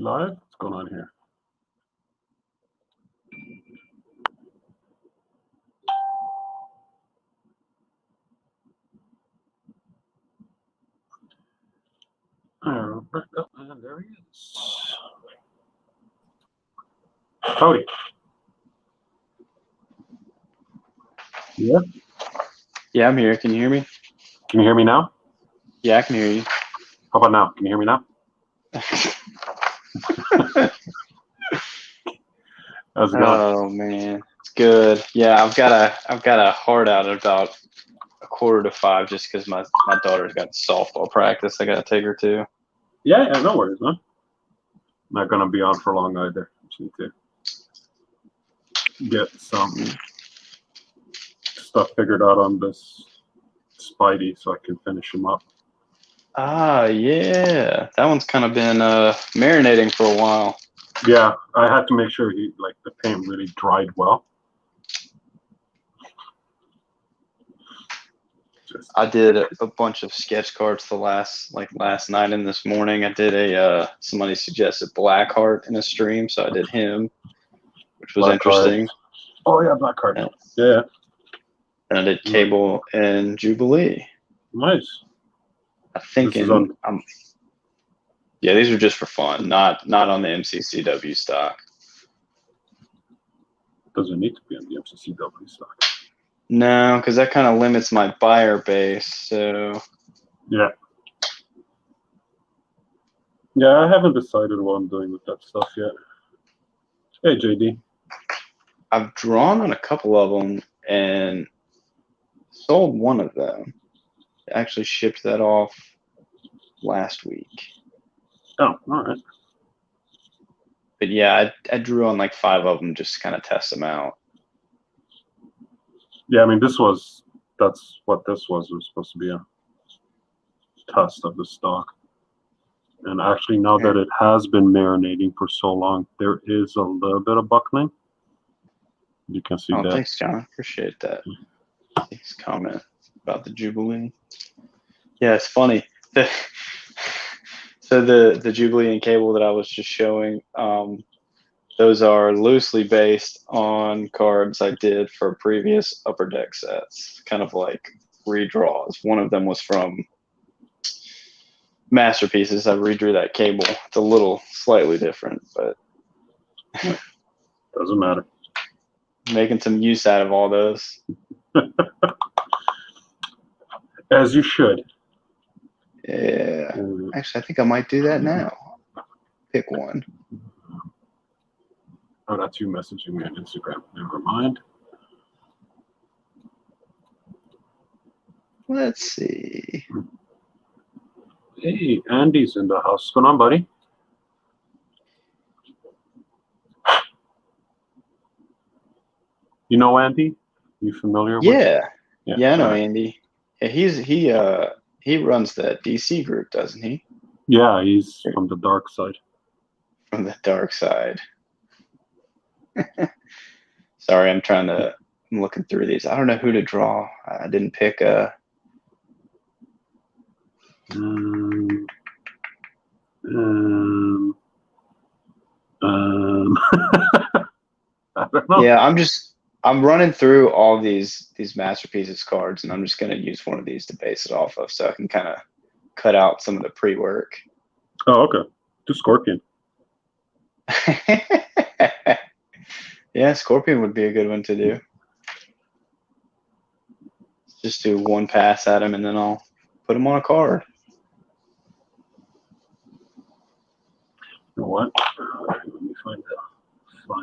live? What's going on here? Roberto, and there he is. Howdy. Yeah? Yeah, I'm here. Can you hear me? Can you hear me now? Yeah, I can hear you. How about now? Can you hear me now? How's it going? Oh man, it's good. Yeah, I've got a heart out at about 4:45 just because my daughter's got softball practice. I gotta take her to. Yeah, no worries, man. Not gonna be on for long either. Just need to get some stuff figured out on this Spidey so I can finish him up. Ah, yeah, that one's kind of been marinating for a while. Yeah, I had to make sure the paint really dried well. I did a bunch of sketch cards last night and this morning. I did somebody suggested Blackheart in a stream, so I did him, which was interesting. Oh yeah, Blackheart. Yeah. And I did Cable and Jubilee. Nice. I think yeah, these are just for fun, not on the MCCW stock. Doesn't need to be on the MCCW stock. No, because that kind of limits my buyer base. So yeah, I haven't decided what I'm doing with that stuff yet. Hey, JD. I've drawn on a couple of them and sold one of them. I actually shipped that off last week. Oh, all right. But yeah, I drew on like 5 of them just to kind of test them out. Yeah, I mean, that's what this was. It was supposed to be a test of the stock. And actually, now that it has been marinating for so long, there is a little bit of buckling. You can see that. Thanks, John. Appreciate that. Thanks, comment about the Jubilee. Yeah, it's funny. So the Jubilee and Cable that I was just showing, those are loosely based on cards I did for previous Upper Deck sets, kind of like redraws. One of them was from Masterpieces. I redrew that Cable. It's a little slightly different, but doesn't matter. Making some use out of all those. As you should. Yeah. Actually, I think I might do that now. Pick one. Oh, that's you messaging me on Instagram. Never mind. Let's see. Hey, Andy's in the house. What's going on, buddy? You know Andy? You familiar with? Yeah, I know Andy. Yeah, he runs the DC group, doesn't he? Yeah, he's from the dark side. From the dark side. Sorry, I'm looking through these. I don't know who to draw. I didn't pick a. I don't know. Yeah, I'm running through all these Masterpieces cards, and I'm just gonna use one of these to base it off of, so I can kind of cut out some of the pre-work. Oh, okay. Do Scorpion. Yeah, Scorpion would be a good one to do. Just do one pass at him, and then I'll put him on a card. You know what? Let me find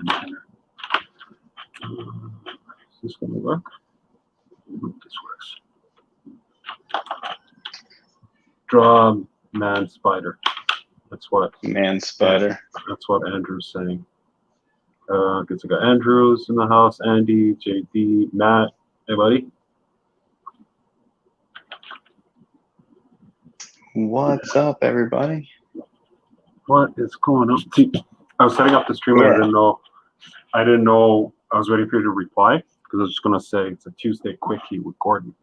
manner. Is this going to work? I hope this works. Draw Man Spider. That's what. Man Spider. That's what Andrew's saying. Guess I got Andrews in the house. Andy, JD, Matt. Hey, buddy. What's up, everybody? What is going on? See, I was setting up the stream and I didn't know. I was waiting for you to reply because I was just gonna say it's a Tuesday quickie with Gordon.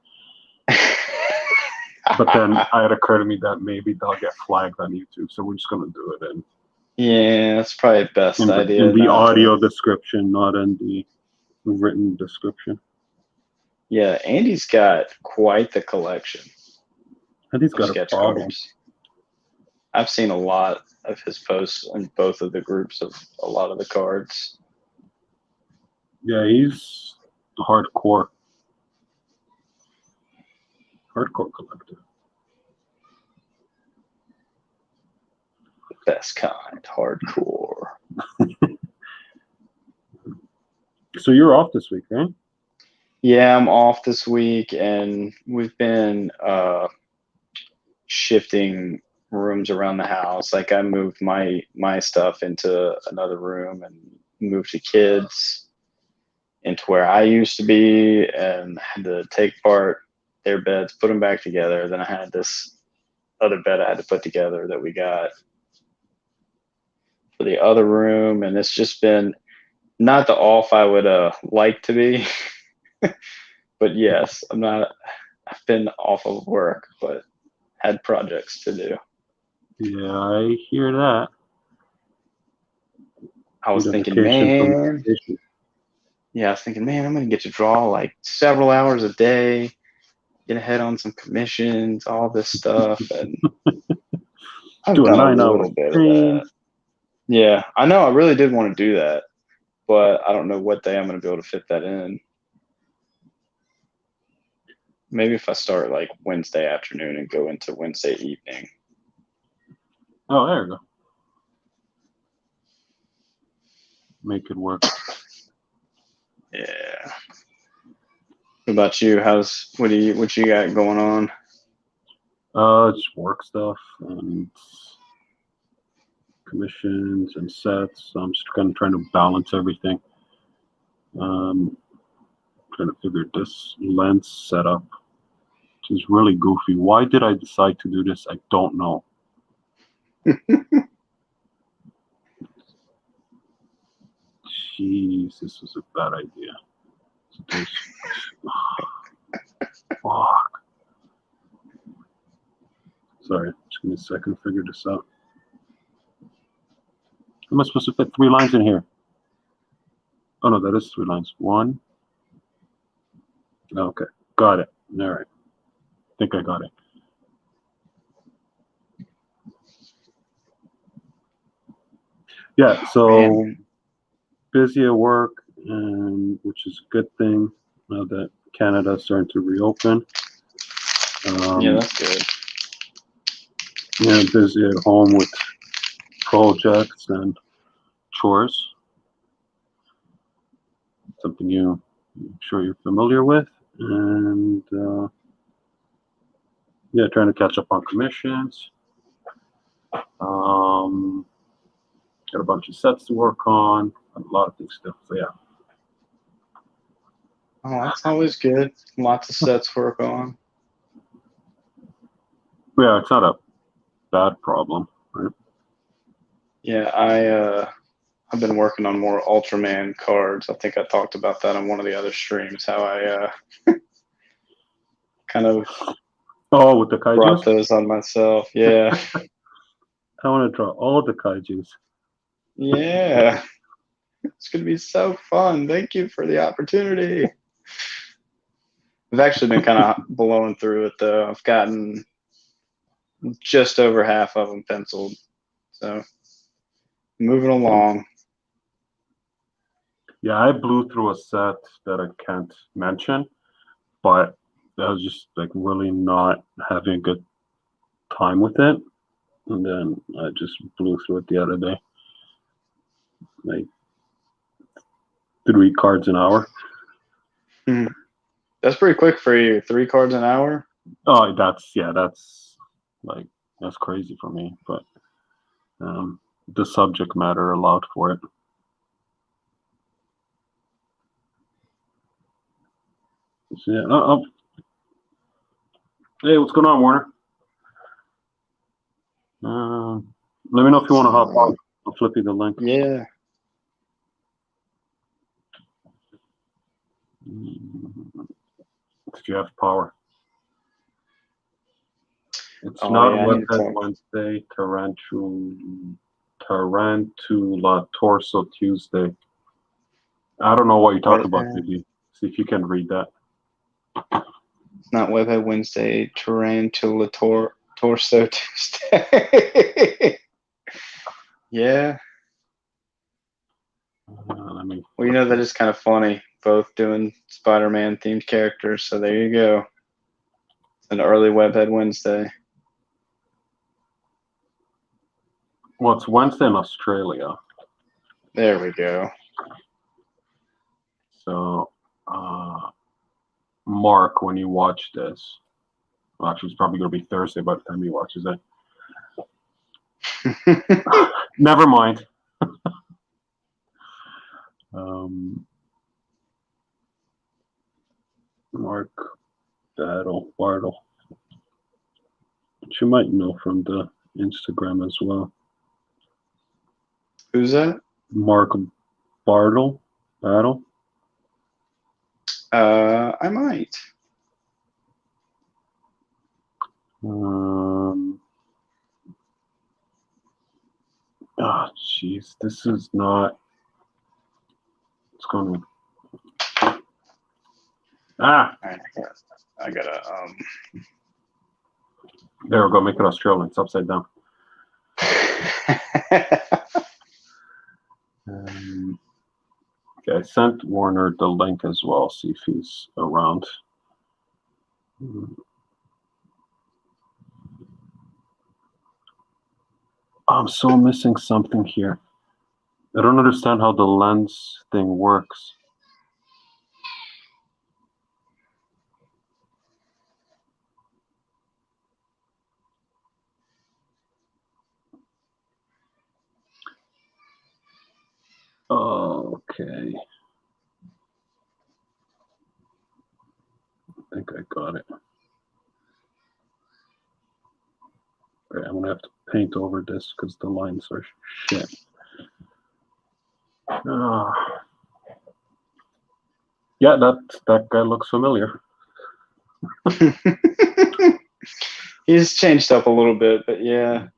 But then it occurred to me that maybe they'll get flagged on YouTube, so we're just gonna do it. And Yeah, that's probably the best idea. in the Not to. audio description, not in the written description. Yeah, Andy's got quite the collection And he's of got a sketch problem. cards. I've seen a lot of his posts in both of the groups of a lot of the cards. Yeah, he's hardcore collector. Best kind, hardcore. So you're off this week, right? Yeah, I'm off this week, and we've been shifting rooms around the house. Like I moved my stuff into another room and moved the kids into where I used to be, and had to take apart their beds, put them back together. Then I had this other bed I had to put together that we got for the other room, and it's just been not the off I would like to be. But yes, I'm not. I've been off of work, but had projects to do. Yeah, I hear that. I was Need a thinking, vacation from man. vacation. Yeah, I was thinking, man, I'm gonna get to draw like several hours a day, get ahead on some commissions, all this stuff, and I've Do a done a 9-hour little bit of stream. that. Yeah, I know. I really did want to do that, but I don't know what day I'm gonna be able to fit that in. Maybe if I start like Wednesday afternoon and go into Wednesday evening. Oh, there you go. Make it work. Yeah. What about you? What you got going on? Just work stuff and commissions and sets. So I'm just kind of trying to balance everything. Trying to figure this lens setup, which is really goofy. Why did I decide to do this? I don't know. Jeez, this was a bad idea. Fuck. Sorry, just give me a second to figure this out. How am I supposed to fit 3 lines in here? Oh no, that is 3 lines. 1. Okay, got it. All right. I think I got it. Yeah, so Man. busy at work, and which is a good thing now that Canada's starting to reopen. Yeah, that's good. Yeah, busy at home with projects and chores. Something I'm sure you're familiar with, and yeah, trying to catch up on commissions. Got a bunch of sets to work on, a lot of things still. So yeah. Oh, that's always good. Lots of sets to work on. Yeah, it's not a bad problem, right? Yeah, I've been working on more Ultraman cards. I think I talked about that on one of the other streams. How I kind of Oh, with the brought kaijus? those on myself. Yeah, I want to draw all the kaijus. yeah. It's gonna be so fun. Thank you for the opportunity. I've actually been kind of blowing through it though. I've gotten just over half of them penciled, so moving along. Yeah, I blew through a set that I can't mention, but I was just like really not having a good time with it. And then I just blew through it the other day. Like 3 cards an hour. That's pretty quick for you. 3 cards an hour. Oh, that's like, that's crazy for me. But the subject matter allowed for it. So, yeah. Hey, what's going on, Warner? Let me know if you want to hop on. I'll flip you the link. Yeah. If you have power. It's Oh not yeah. I need to Webhead talk. Wednesday, Tarantula Torso Tuesday. I don't know what you're talking about, Webhead. Biggie. See if you can read that. It's not Webhead Wednesday. Tarantula Torso Tuesday. Yeah. Let me. Well, you know, that is kind of funny. Both doing Spider-Man themed characters. So there you go. It's an early Webhead Wednesday. Well, it's Wednesday in Australia. There we go. So, Mark, when you watch this, well, actually, it's probably going to be Thursday by the time he watches it. Never mind. Mark Bartle, which you might know from the Instagram as well. Who's that? Mark Battle. I might. Oh, jeez, this is not. It's going to. Ah, All right, I gotta. There we go. Make it Australian. It's upside down. Okay, I sent Warner the link as well. See if he's around. I'm so missing something here. I don't understand how the lens thing works. Okay. I think I got it. Okay, I'm gonna have to paint over this because the lines are shit. Yeah, that guy looks familiar. He's changed up a little bit, but yeah.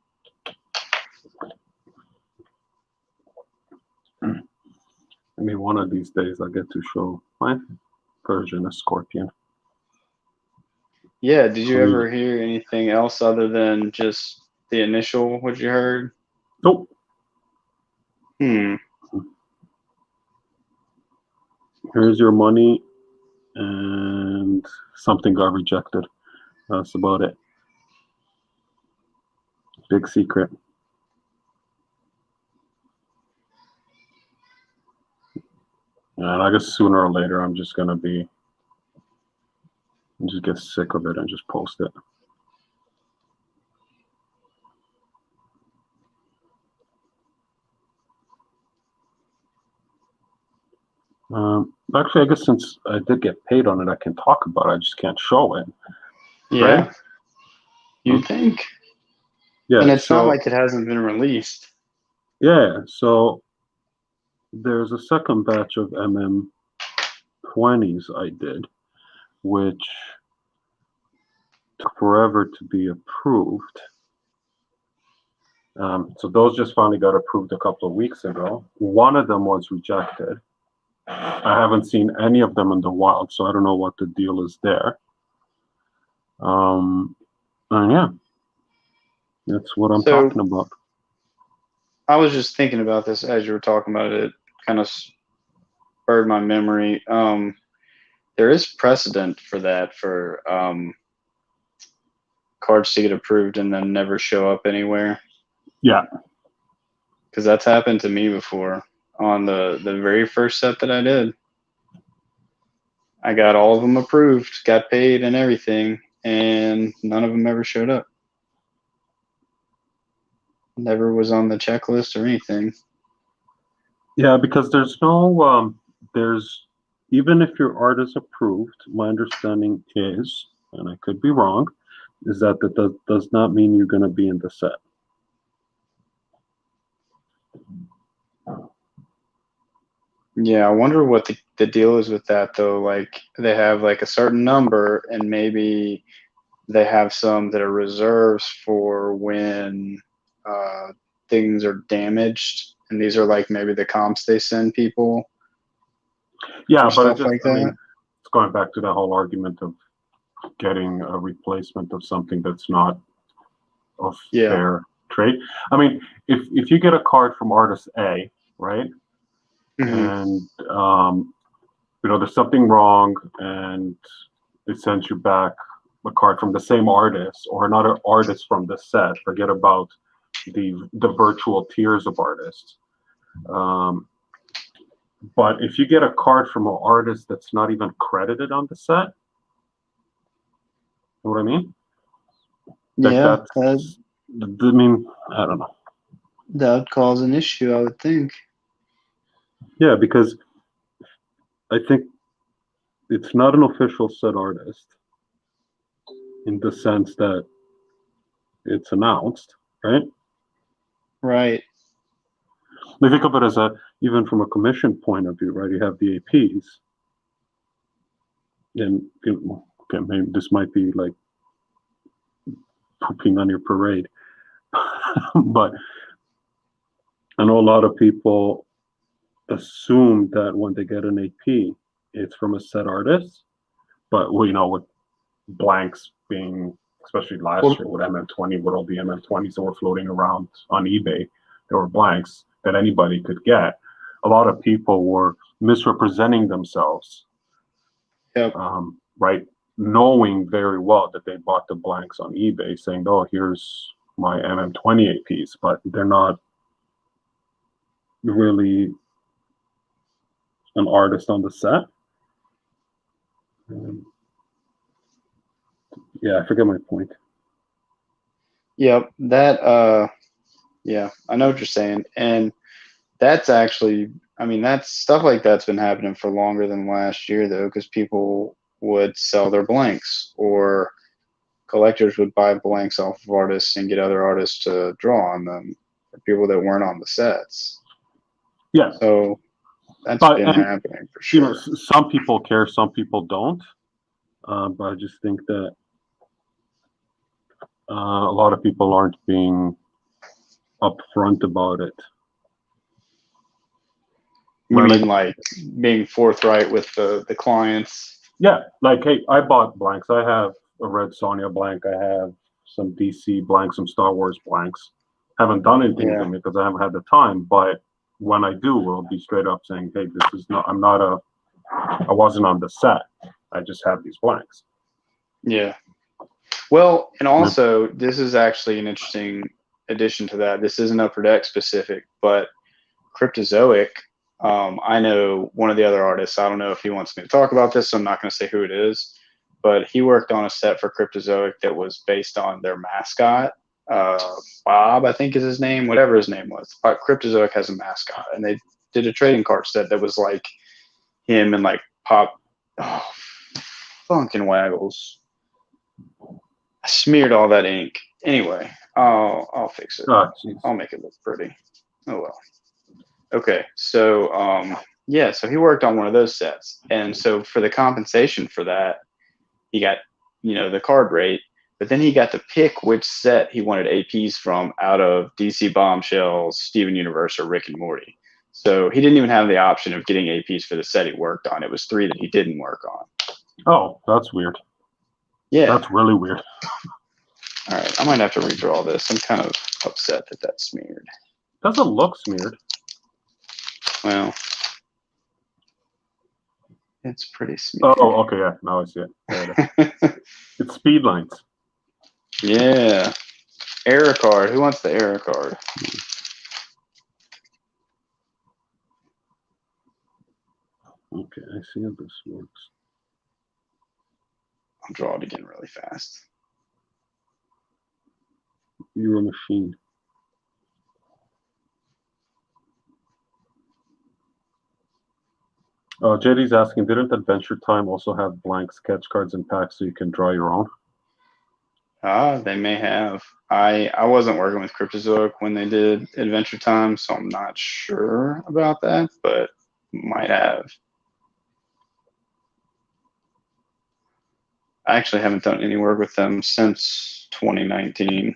Maybe one of these days I'll get to show my version of Scorpion. Yeah, did you ever hear anything else other than just the initial, what you heard? Nope. Here's your money, and something got rejected. That's about it. Big secret. And I guess sooner or later I'm just gonna just get sick of it and just post it. Actually, I guess since I did get paid on it, I can talk about it. I just can't show it. Yeah. Right? You think? Yeah. And it's so, not like it hasn't been released. Yeah. So there's a second batch of MM20s I did, which took forever to be approved. So those just finally got approved a couple of weeks ago. One of them was rejected. I haven't seen any of them in the wild, so I don't know what the deal is there. And yeah, that's what I'm talking about. I was just thinking about this as you were talking about it. It kind of spurred my memory. There is precedent for that, for cards to get approved and then never show up anywhere. Yeah. Because that's happened to me before on the very first set that I did. I got all of them approved, got paid and everything, and none of them ever showed up. Never was on the checklist or anything. Yeah, because there's no, even if your art is approved, my understanding is, and I could be wrong, is that does not mean you're going to be in the set. Yeah, I wonder what the deal is with that, though. Like, they have like a certain number, and maybe they have some that are reserves for when things are damaged, and these are like maybe the comps they send people Yeah, or but stuff like I mean, that. it's going back to the whole argument of getting a replacement of something that's not of Yeah. fair trade. I mean, if you get a card from artist A, right, Hmm. and there's something wrong, and it sends you back a card from the same artist or another artist from the set. Forget about the virtual tiers of artists. Um, but if you get a card from an artist that's not even credited on the set, you know what I mean? Like Yeah, that's, I mean, I don't know. that would cause an issue, I would think. Yeah, because I think it's not an official set artist in the sense that it's announced, right? Right. I think of it as even from a commission point of view, right? You have the APs, and okay, maybe this might be like pooping on your parade, but I know a lot of people assume that when they get an AP, it's from a set artist, but with blanks being, especially last Well, year with MM20, with all the MM20s that were floating around on eBay, there were blanks that anybody could get. A lot of people were misrepresenting themselves, yep. right? Knowing very well that they bought the blanks on eBay, saying, "Oh, here's my MM20 APs," but they're not really an artist on the set. Um, yeah, I forget my point. Yep. Yeah, I know what you're saying. And that's actually, I mean, that's stuff like that's been happening for longer than last year, though, because people would sell their blanks or collectors would buy blanks off of artists and get other artists to draw on them for people that weren't on the sets. Yeah, So that's but been and happening for sure. some people care, some people don't. But I just think that a lot of people aren't being upfront about it. You Right? mean Like, like being forthright with the clients? yeah, like, hey, I bought blanks. I have a Red Sonja blank. I have some DC blanks, some Star Wars blanks. Haven't done anything with Yeah. them because I haven't had the time. But when I do, I'll be straight up saying, hey, this is not. I wasn't on the set. I just have these blanks. Yeah. Well, and also this is actually an interesting addition to that. This isn't Upper Deck specific, but Cryptozoic. I know one of the other artists. I don't know if he wants me to talk about this, so I'm not going to say who it is. But he worked on a set for Cryptozoic that was based on their mascot. Bob, I think is his name, whatever his name was. But Cryptozoic has a mascot, and they did a trading card set that was like him and like Pop. Oh, funkin' Waggles. I smeared all that ink. Anyway, I'll fix it. Ah, jeez. I'll make it look pretty. Oh well. Okay, so yeah, so he worked on one of those sets, and so for the compensation for that, he got the card rate, but then he got to pick which set he wanted APs from out of DC Bombshells, Steven Universe, or Rick and Morty. So he didn't even have the option of getting APs for the set he worked on. It was 3 that he didn't work on. Oh, that's weird. Yeah. That's really weird. All right, I might have to redraw this. I'm kind of upset that that's smeared. Doesn't look smeared. Well, it's pretty smeared. Oh, okay, yeah. Now I see it. There it is. It's speed lines. Yeah. Error card. Who wants the error card? Okay, I see how this works. I'll draw it again really fast. You're a machine. JD's asking, didn't Adventure Time also have blank sketch cards and packs so you can draw your own? They may have. I wasn't working with Cryptozoic when they did Adventure Time, so I'm not sure about that, but might have. I actually haven't done any work with them since 2019.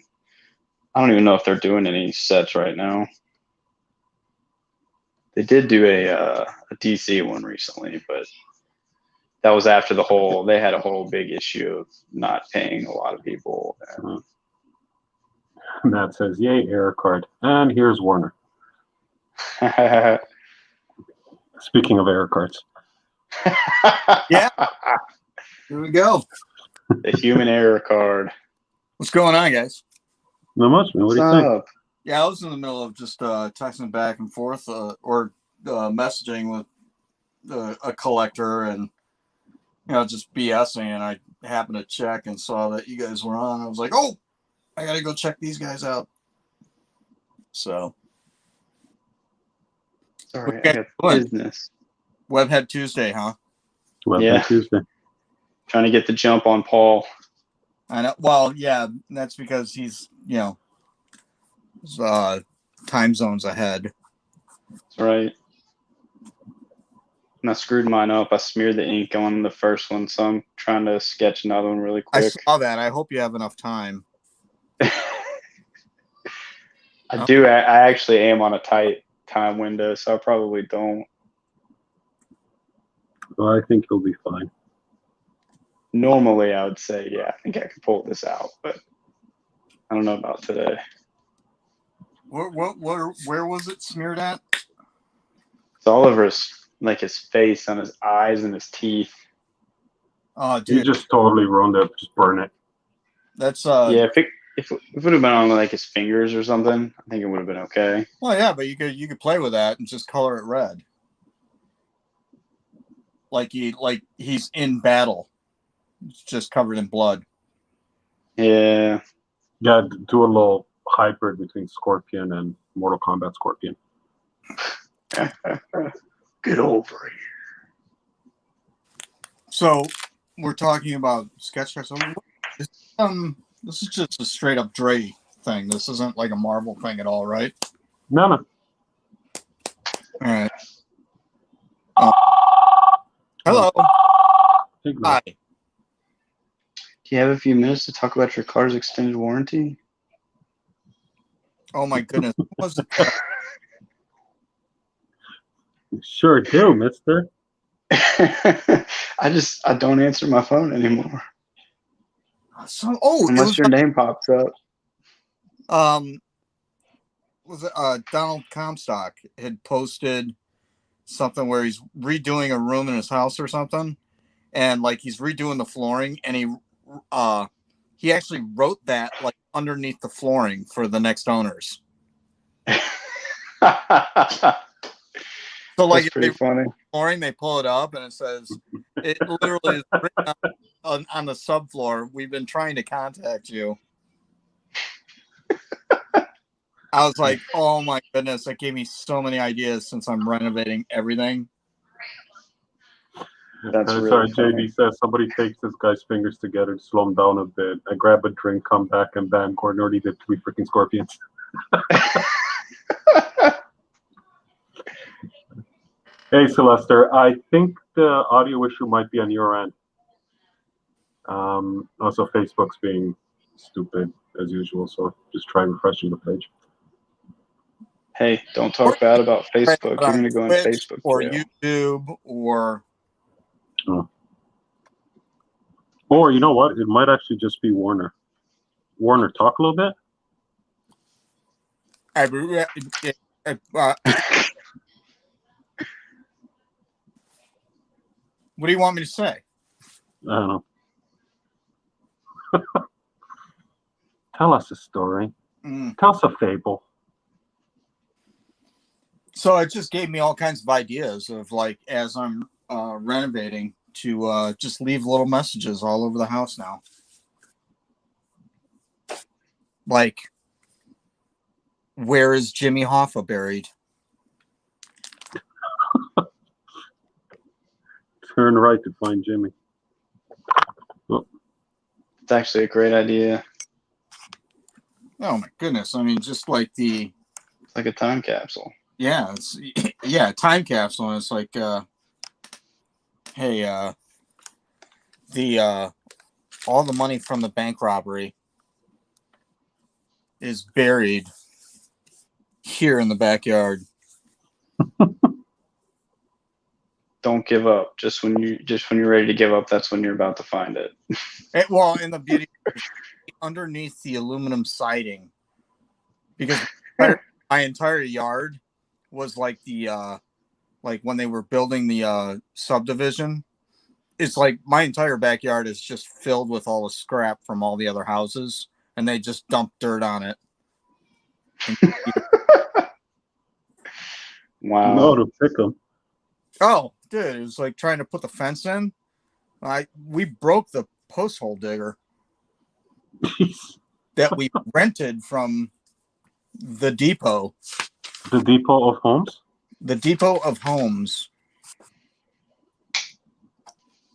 I don't even know if they're doing any sets right now. They did do a DC one recently, but that was after they had a whole big issue of not paying a lot of people. Matt says, "Yay, error card." And here's Warner. Speaking of error cards. Yeah. Here we go. The human error card. What's going on, guys? Not much, man. What do you think? Yeah, I was in the middle of just texting back and forth or messaging with a collector and, just BSing. And I happened to check and saw that you guys were on. I was like, oh, I got to go check these guys out. So. Sorry, I got business. Webhead Tuesday, huh? Webhead Tuesday. Trying to get the jump on Paul. I know. Well, yeah, that's because he's, time zones ahead. That's right. And I screwed mine up. I smeared the ink on the first one, so I'm trying to sketch another one really quick. I saw that. I hope you have enough time. I do. I actually am on a tight time window, so I probably don't. Well, I think you'll be fine. Normally, I would say, yeah, I think I could pull this out, but I don't know about today. Where was it smeared at? It's all over his face, on his eyes, and his teeth. Oh, dude, you just totally ruined it. Just burn it. That's yeah. If it would have been on like his fingers or something, I think it would have been okay. Well, yeah, but you could play with that and just color it red, like he's in battle. It's just covered in blood. Yeah. Yeah, do a little hybrid between Scorpion and Mortal Kombat Scorpion. Get over here. So we're talking about sketch cards. This is just a straight up Dre thing. This isn't like a Marvel thing at all, right? No. All right. Hello. Hi. Do you have a few minutes to talk about your car's extended warranty? Oh my goodness. What was it? Sure do, mister. I don't answer my phone anymore. So, unless your name pops up. Was it Donald Comstock had posted something where he's redoing a room in his house or something, and like he's redoing the flooring, and he actually wrote that like underneath the flooring for the next owners. So like that's pretty funny. Flooring, they pull it up and it says, it literally is written on the subfloor, "We've been trying to contact you." I was like, oh my goodness, that gave me so many ideas since I'm renovating everything. That's really sorry, funny. JD says somebody takes this guy's fingers together to slow him down a bit. I grab a drink, come back, and bam, Gordon already did 3 freaking scorpions. Hey, Celester, I think the audio issue might be on your end. Also, Facebook's being stupid as usual, so just try refreshing the page. Hey, don't talk bad about Facebook. You're going to go on Facebook or jail. YouTube or... Or you know what? It might actually just be Warner. Warner, talk a little bit. What do you want me to say? I don't know. Tell us a story. Tell us a fable. So it just gave me all kinds of ideas of like, as I'm renovating, to just leave little messages all over the house now. Like, where is Jimmy Hoffa buried? Turn right to find Jimmy. Oh. It's actually a great idea. Oh my goodness. I mean, just like it's like a time capsule. Yeah, time capsule. And it's like, hey, all the money from the bank robbery is buried here in the backyard. Don't give up. Just when you're ready to give up, that's when you're about to find it. Well, in the beauty underneath the aluminum siding, because my entire yard was like the like when they were building the subdivision. It's like my entire backyard is just filled with all the scrap from all the other houses, and they just dump dirt on it. Wow. No, to pick them. Oh, dude, it was like trying to put the fence in. We broke the post hole digger that we rented from the depot. The Depot of Homes? The Depot of Homes.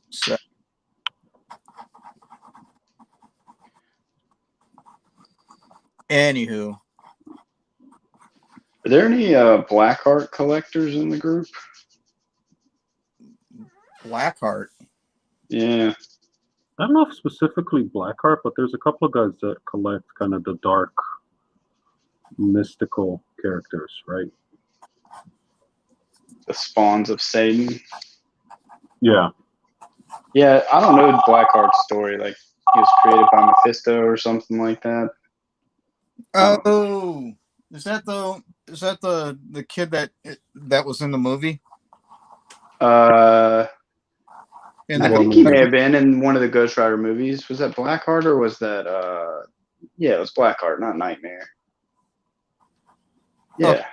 So, anywho. Are there any Blackheart collectors in the group? Blackheart. Yeah. I don't know if specifically Blackheart, but there's a couple of guys that collect kind of the dark, mystical characters, right? The spawns of Satan. Yeah. Yeah, I don't know Blackheart's story. Like he was created by Mephisto or something like that. Oh, is that the kid that was in the movie? I In think he may have been in one of the Ghost Rider movies. Was that Blackheart or was that yeah, it was Blackheart, not Nightmare. Yeah.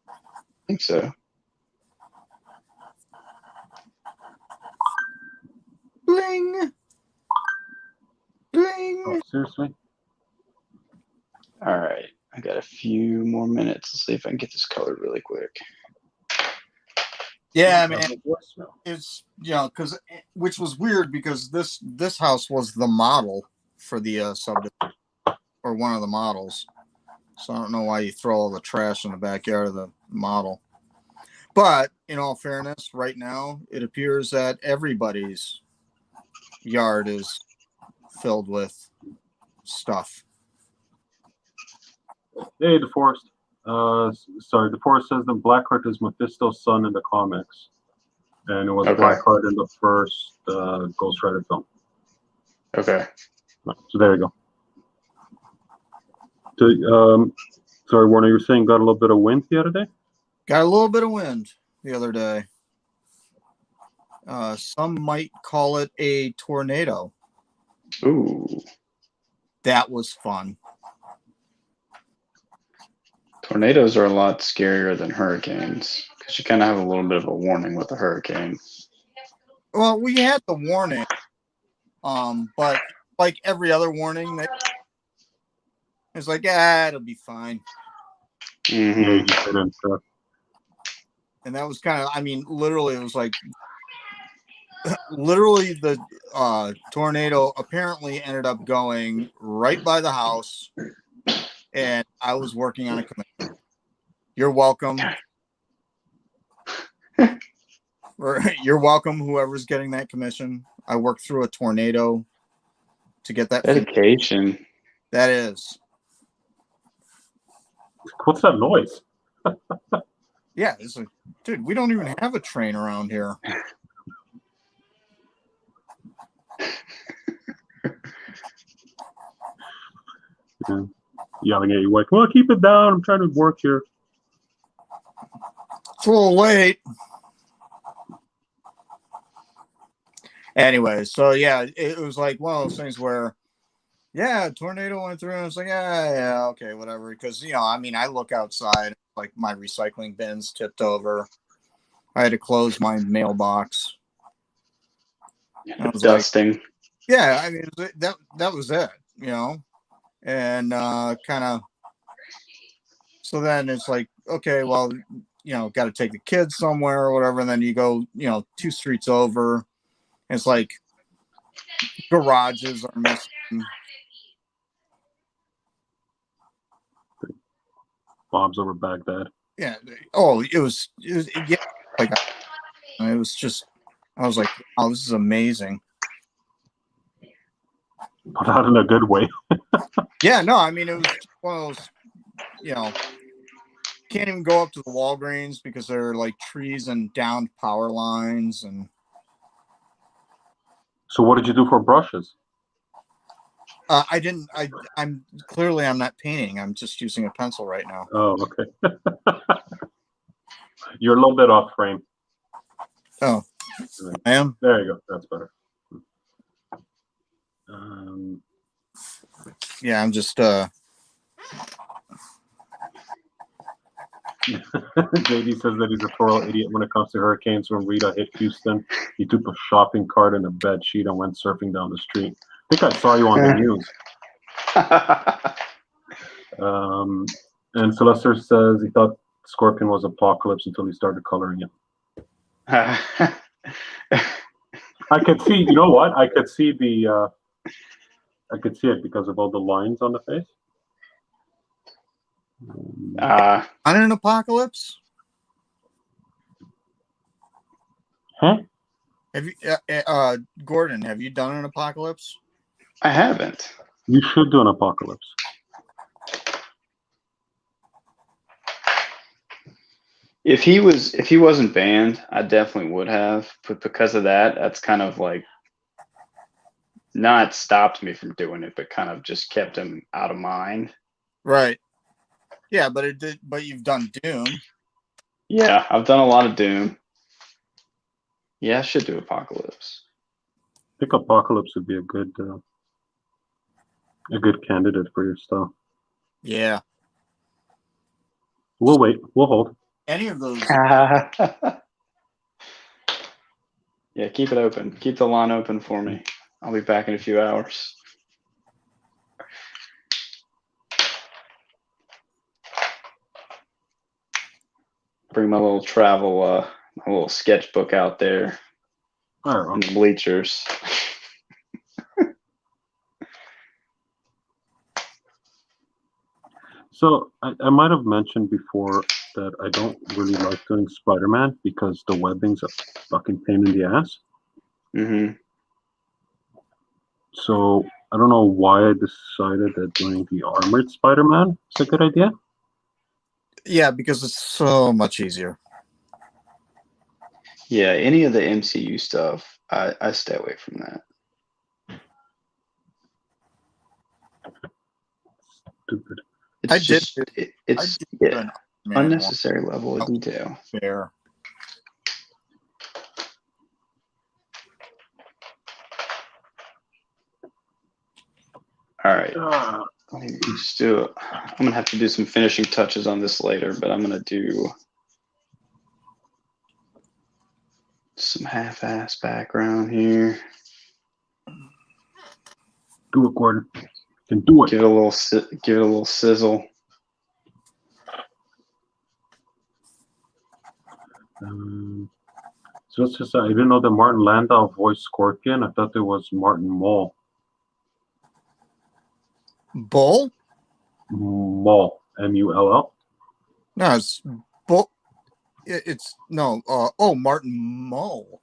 I think so. Bling. Bling. Oh, seriously? All right. I got a few more minutes. Let's see if I can get this colored really quick. Yeah, man. It's because which was weird because this house was the model for the subdivision or one of the models. So I don't know why you throw all the trash in the backyard of the model. But in all fairness, right now it appears that everybody's yard is filled with stuff. Hey, DeForest. Sorry, DeForest says that Blackheart is Mephisto's son in the comics. And it was Okay. Blackheart in the first Ghost Rider film. Okay. So there you go. Sorry, Warner, you were saying got a little bit of wind the other day? Got a little bit of wind the other day. Some might call it a tornado. Ooh. That was fun. Tornadoes are a lot scarier than hurricanes because you kind of have a little bit of a warning with a hurricane. Well, we had the warning, but like every other warning, it's like, it'll be fine. Mm-hmm. And that was kind of, I mean, literally, it was like, literally the tornado apparently ended up going right by the house, and I was working on a commission. You're welcome. You're welcome, whoever's getting that commission. I worked through a tornado to get that. Dedication. That is. What's that noise? Yeah, it's like, dude, we don't even have a train around here. Yeah. Yelling at your wife, well, keep it down. I'm trying to work here. It's a little late. Anyway, so yeah, it was like one of those things where, yeah, tornado went through, and it's like, yeah, okay, whatever. Because I mean, I look outside, like my recycling bins tipped over. I had to close my mailbox. I was dusting. Like, yeah, I mean that was it, and kind of. So then it's like, okay, well, got to take the kids somewhere or whatever, and then you go, 2 streets over. It's like garages are missing. Bob's over Baghdad. Yeah. Oh, it was yeah. Like it was just. I was like, "Oh, this is amazing." But not in a good way. Yeah, no, I mean, it was just one of those, can't even go up to the Walgreens because there are like trees and downed power lines. And So what did you do for brushes? I didn't, I'm clearly I'm not painting. I'm just using a pencil right now. Oh, okay. You're a little bit off frame. Oh, I am? There you go. That's better. Yeah, I'm just, JD says that he's a total idiot when it comes to hurricanes. When Rita hit Houston, he took a shopping cart and a bed sheet and went surfing down the street. I think I saw you on the news. And Sylvester says he thought Scorpion was Apocalypse until he started coloring it. I could see, you know what? I could see I could see it because of all the lines on the face. on an apocalypse? Huh? Have you, Gordon, have you done an apocalypse? I haven't. You should do an Apocalypse. If he wasn't banned, I definitely would have. But because of that, that's kind of like not stopped me from doing it, but kind of just kept him out of mind. Right. Yeah, but it did. But you've done Doom. Yeah, I've done a lot of Doom. Yeah, I should do Apocalypse. I think Apocalypse would be a good candidate for your stuff. Yeah. We'll wait. We'll hold. Any of those. Yeah, keep it open. Keep the line open for me. I'll be back in a few hours. Bring my little travel, my little sketchbook out there in the bleachers. So I might have mentioned before that I don't really like doing Spider-Man because the webbing's a fucking pain in the ass. Mm-hmm. So I don't know why I decided that doing the armored Spider-Man is a good idea. Yeah, because it's so much easier. Yeah, any of the MCU stuff, I stay away from that. Stupid. It's unnecessary level of detail. Fair. All right. Just do it. I'm gonna have to do some finishing touches on this later, but I'm gonna do some half-ass background here. Do it, Gordon. You can do it. Give it a little sizzle. So let's just say I didn't know that Martin Landau voiced Scorpion. I thought it was Martin Mull. Bull? Mull. M-U-L-L. No, it's Bull. It's no. Martin Mull.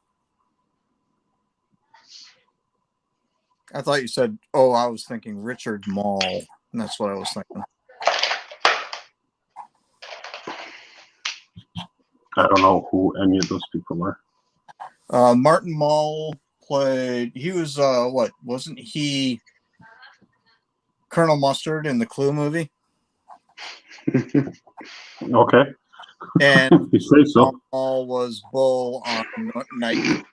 I thought you said. Oh, I was thinking Richard Mull. And that's what I was thinking. I don't know who any of those people are. Martin Mull played. He was what? Wasn't he Colonel Mustard in the Clue movie? Okay. And you say so. Mull was Bull on Night.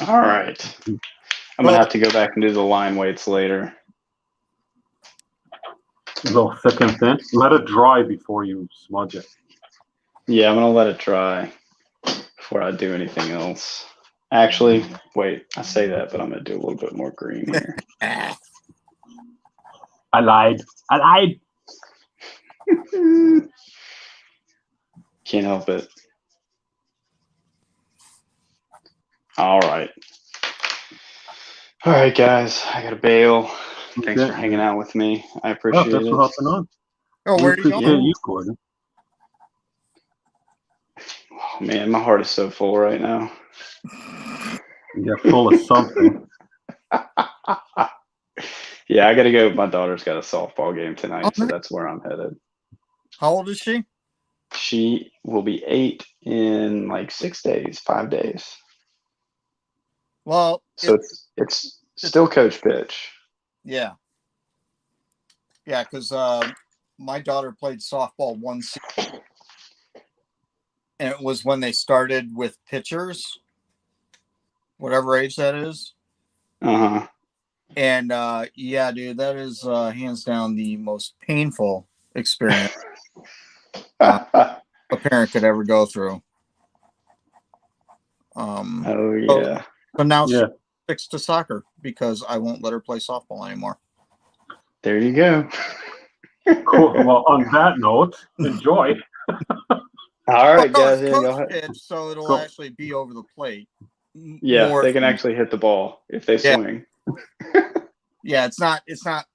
All right. I'm going to have to go back and do the line weights later. Go thick and thin. Let it dry before you smudge it. Yeah, I'm going to let it dry before I do anything else. Actually, wait, I say that, but I'm going to do a little bit more green here. I lied. Can't help it. All right. All right, guys. I got to bail. Thanks for hanging out with me. I appreciate it. Thanks for hopping on. Oh, where are you going? You, Gordon. Man, my heart is so full right now. Yeah, full of something. Yeah, I gotta go. My daughter's got a softball game tonight, Oh, so nice. that's where I'm headed. How old is she? She will be 8 in like 6 days, 5 days. Well, So it's still coach pitch. yeah, because my daughter played softball one season, and it was when they started with pitchers, whatever age that is. Uh-huh. And yeah, dude, that is hands down the most painful experience a parent could ever go through. Oh so, yeah. so now Yeah. she sticks to soccer because I won't let her play softball anymore. There you go. Cool. Well, on that note, enjoy. All right, no, guys. it's Yeah, go coach ahead. pitch, so it'll Cool. actually be over the plate. Yeah, More they can than- actually hit the ball if they Yeah. swing. Yeah, it's not it's not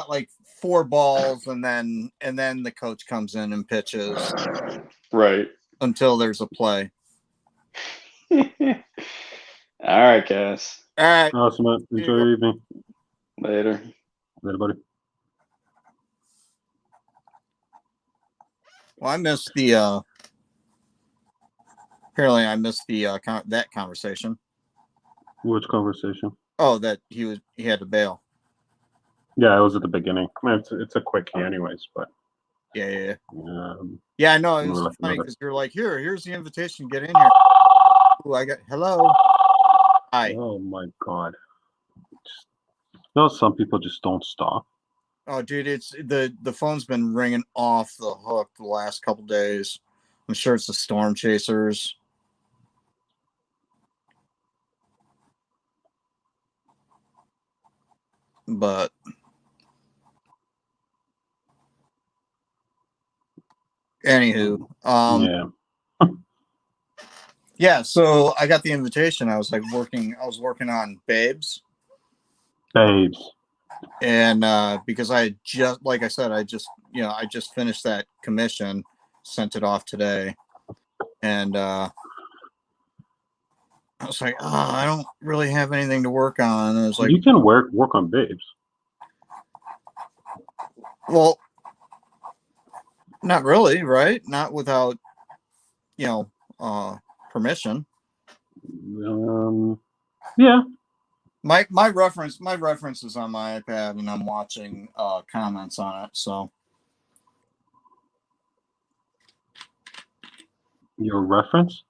like 4 balls and then the coach comes in and pitches Right. until there's a play. All right, guys. All right. Awesome, man. Enjoy your evening. Later. Later, buddy. Well, I missed the apparently I missed the that conversation. Which conversation? Oh, that he had to bail. Yeah, it was at the beginning. I mean, it's a quickie anyways, but Yeah. um, Yeah, I know. It was Like funny another- because you're like, here's the invitation. Get in here. Ooh, I got hello. Hi. oh my god. Some people just don't stop. Oh, dude, it's the phone's been ringing off the hook the last couple days. I'm sure it's the storm chasers. But anywho, yeah, so I got the invitation. I was working on Babes. Babes. And because I just, like I said, I just finished that commission, sent it off today, and I was like, oh, I don't really have anything to work on. And I was like, You can work on Babes. well, not really, right? Not without, permission. Yeah. My reference is on my iPad, and I'm watching comments on it. So Your reference?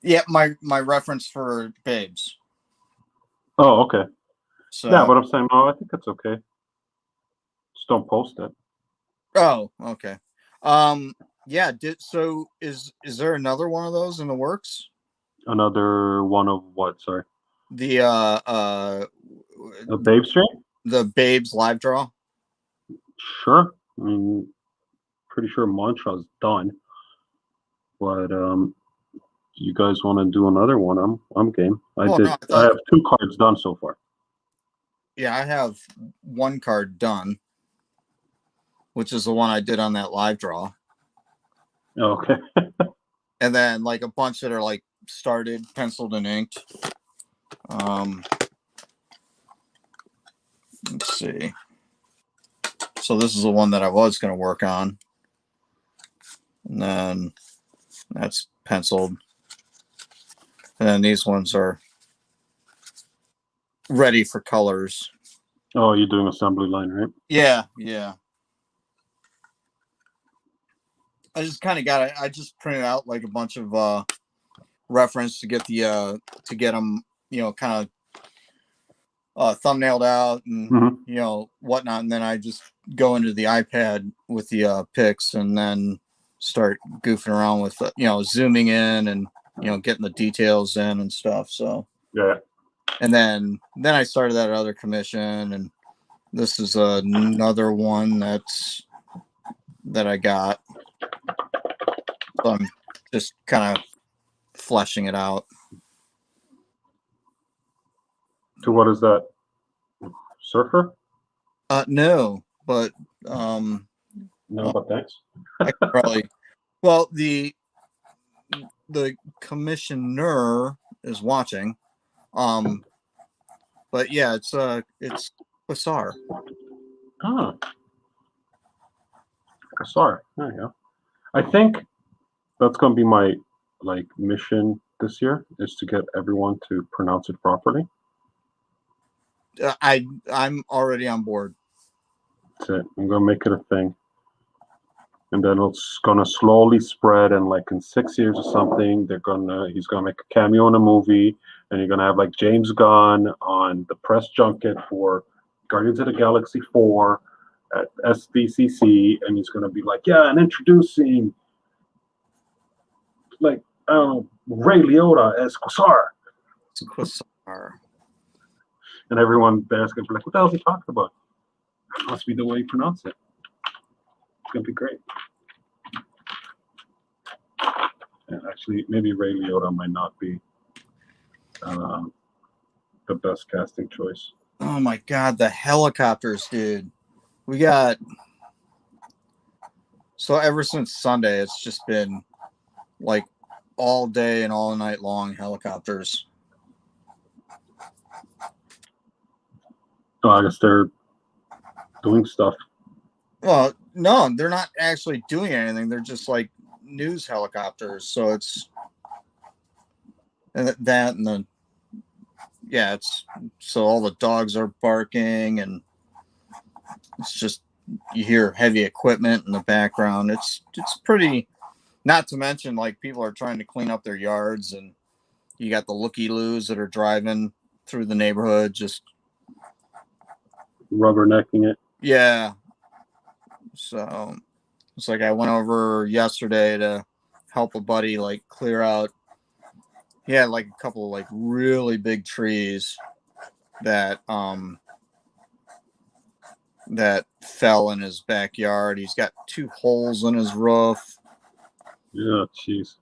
yeah, my reference for Babes. Oh, okay. So Yeah, but I'm saying, I think that's okay. Just don't post it. oh, okay. Yeah, is there another one of those in the works? Another one of what? Sorry. The A Babe stream? the Babes live draw. Sure. I mean, pretty sure Mantra's done. But you guys want to do another one? I'm game. I have 2 cards done so far. Yeah, I have 1 card done, which is the one I did on that live draw. Okay. And then like a bunch that are like started, penciled and inked. Let's see. So this is the one that I was going to work on. And then that's penciled. And then these ones are ready for colors. Oh, you're doing assembly line, right? Yeah. I just kind of I just printed out like a bunch of reference to get them, kind of thumbnailed out and whatnot, and then I just go into the iPad with the pics and then start goofing around with zooming in and getting the details in and stuff. So yeah. And then I started that other commission, and this is another one that I got. So I'm just kind of fleshing it out. So what is that? Surfer? No, but No, but thanks. I could probably. Well, the the commissioner is watching. But yeah, it's Quasar. Oh, sorry. There you go. I think that's going to be my mission this year is to get everyone to pronounce it properly. I'm already on board. That's it. I'm going to make it a thing. And then it's going to slowly spread, and in 6 years or something, he's going to make a cameo in a movie, and you're going to have James Gunn on the press junket for Guardians of the Galaxy 4 at SDCC, and he's going to be and introducing Ray Liotta as Quasar. It's Quasar. And everyone there's going to be what the hell is he talking about? That must be the way you pronounce it. It's going to be great. And actually, maybe Ray Liotta might not be the best casting choice. Oh my God, the helicopters, dude. We got... So ever since Sunday, it's just been all day and all night long helicopters. Oh, I guess they're doing stuff. Well, no, they're not actually doing anything. They're just news helicopters. So it's and then it's so all the dogs are barking, and it's just you hear heavy equipment in the background. It's pretty. Not to mention people are trying to clean up their yards, and you got the looky-loos that are driving through the neighborhood just rubbernecking it. Yeah. So it's I went over yesterday to help a buddy clear out. He had a couple of really big trees that that fell in his backyard. He's got 2 holes in his roof. Yeah, jeez.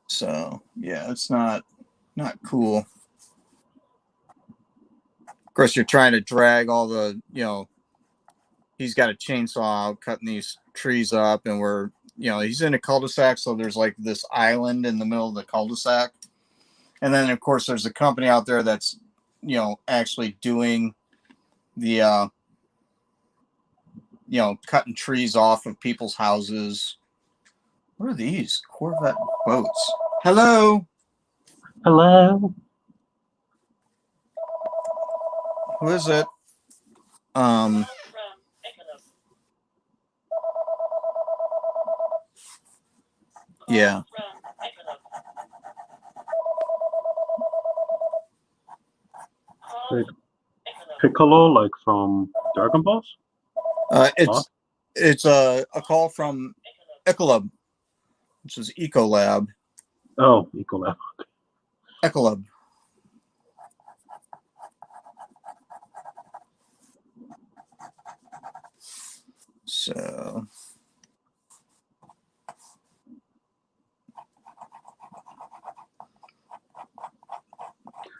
So yeah, it's not cool. Of course, you're trying to drag all the, he's got a chainsaw out cutting these trees up, and we're, he's in a cul-de-sac, so there's this island in the middle of the cul-de-sac. And then of course there's a company out there that's, actually doing the cutting trees off of people's houses. What are these? Corvette boats. Hello. Hello. Who is it? Yeah. Piccolo, from Dragon Balls? It's a call from Ecolab, which is Ecolab. Oh, Ecolab. Ecolab.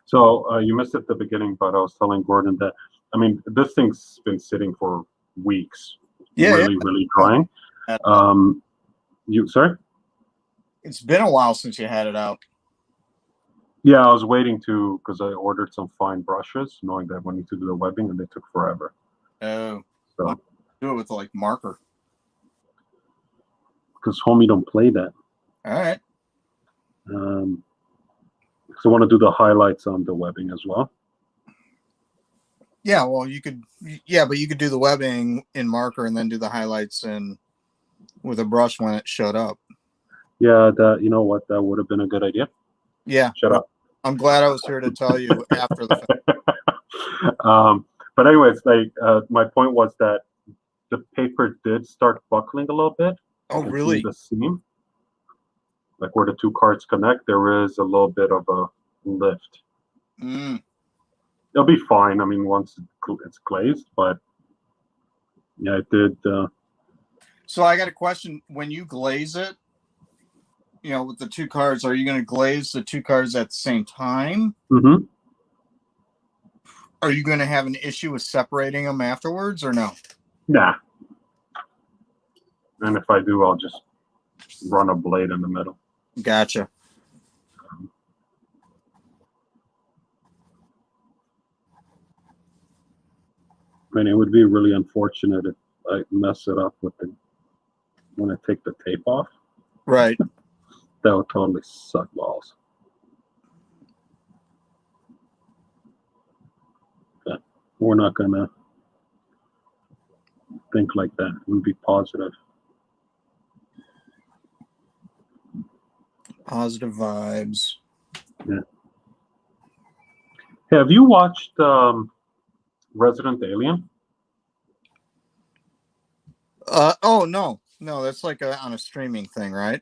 So you missed it at the beginning, but I was telling Gordon that this thing's been sitting for weeks. Yeah, really drying. You sorry? It's been a while since you had it out. Yeah, I was waiting because I ordered some fine brushes, knowing that I need to do the webbing, and they took forever. Oh, so do it with marker. Because homie don't play that. All right. So I want to do the highlights on the webbing as well. Yeah, well, you could. Yeah, but you could do the webbing in marker and then do the highlights with a brush when it showed up. Yeah, you know what? That would have been a good idea. Yeah. Shut up. I'm glad I was here to tell you after the fact. But anyways, my point was that the paper did start buckling a little bit. Oh, really? The seam, where the 2 cards connect, there is a little bit of a lift. It'll be fine. Once it's glazed, but yeah, it did. So I got a question. When you glaze it, with the 2 cards, are you going to glaze the 2 cards at the same time? Mm-hmm. Are you going to have an issue with separating them afterwards or no? Nah. And if I do, I'll just run a blade in the middle. Gotcha. I mean, it would be really unfortunate if I mess it up with when I take the tape off. Right. That would totally suck balls. But we're not gonna think like that. We'll be positive. Positive vibes. Yeah. Hey, have you watched Resident Alien? Oh no, that's like on a streaming thing, right?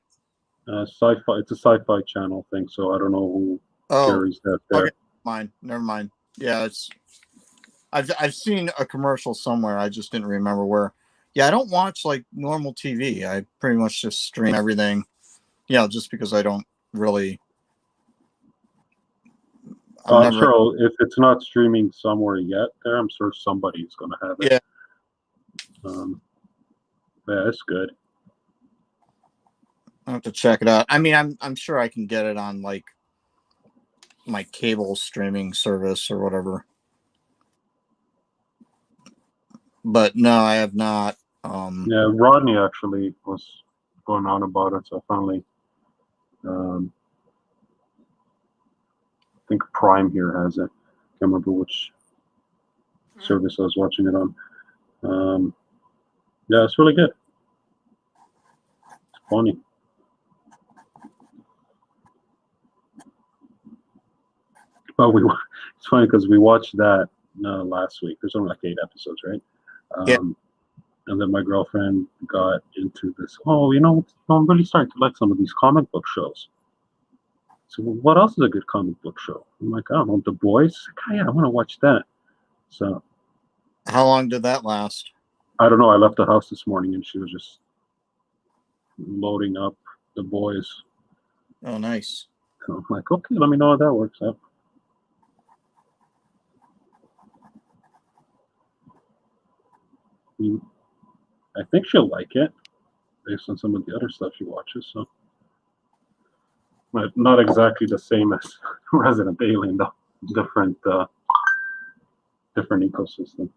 Sci-fi. It's a sci-fi channel thing, so I don't know who Oh, carries that there. okay, never mind. Yeah, I've seen a commercial somewhere. I just didn't remember where. Yeah, I don't watch like normal TV. I pretty much just stream everything. Yeah, just because I don't really. I'm sure if it's not streaming somewhere yet, I'm sure somebody's gonna have it. Yeah. Yeah, it's good. I have to check it out. I mean, I'm sure I can get it on like my cable streaming service or whatever. But no, I have not. Yeah, Rodney actually was going on about it, so I finally, I think Prime here has it. Can't remember which service I was watching it on. Yeah, it's really good. It's funny. But it's funny because we watched that last week. There's only like 8 episodes, right? Yeah. And then my girlfriend got into this. Oh, I'm really starting to like some of these comic book shows. So what else is a good comic book show? I'm like, I don't know, The Boys. Oh, yeah, I want to watch that. So How long did that last? I don't know. I left the house this morning and she was just loading up The Boys. Oh, nice. So I'm like, okay, let me know how that works out. I think she'll like it based on some of the other stuff she watches. So, but not exactly the same as Resident Alien, though. Different ecosystem.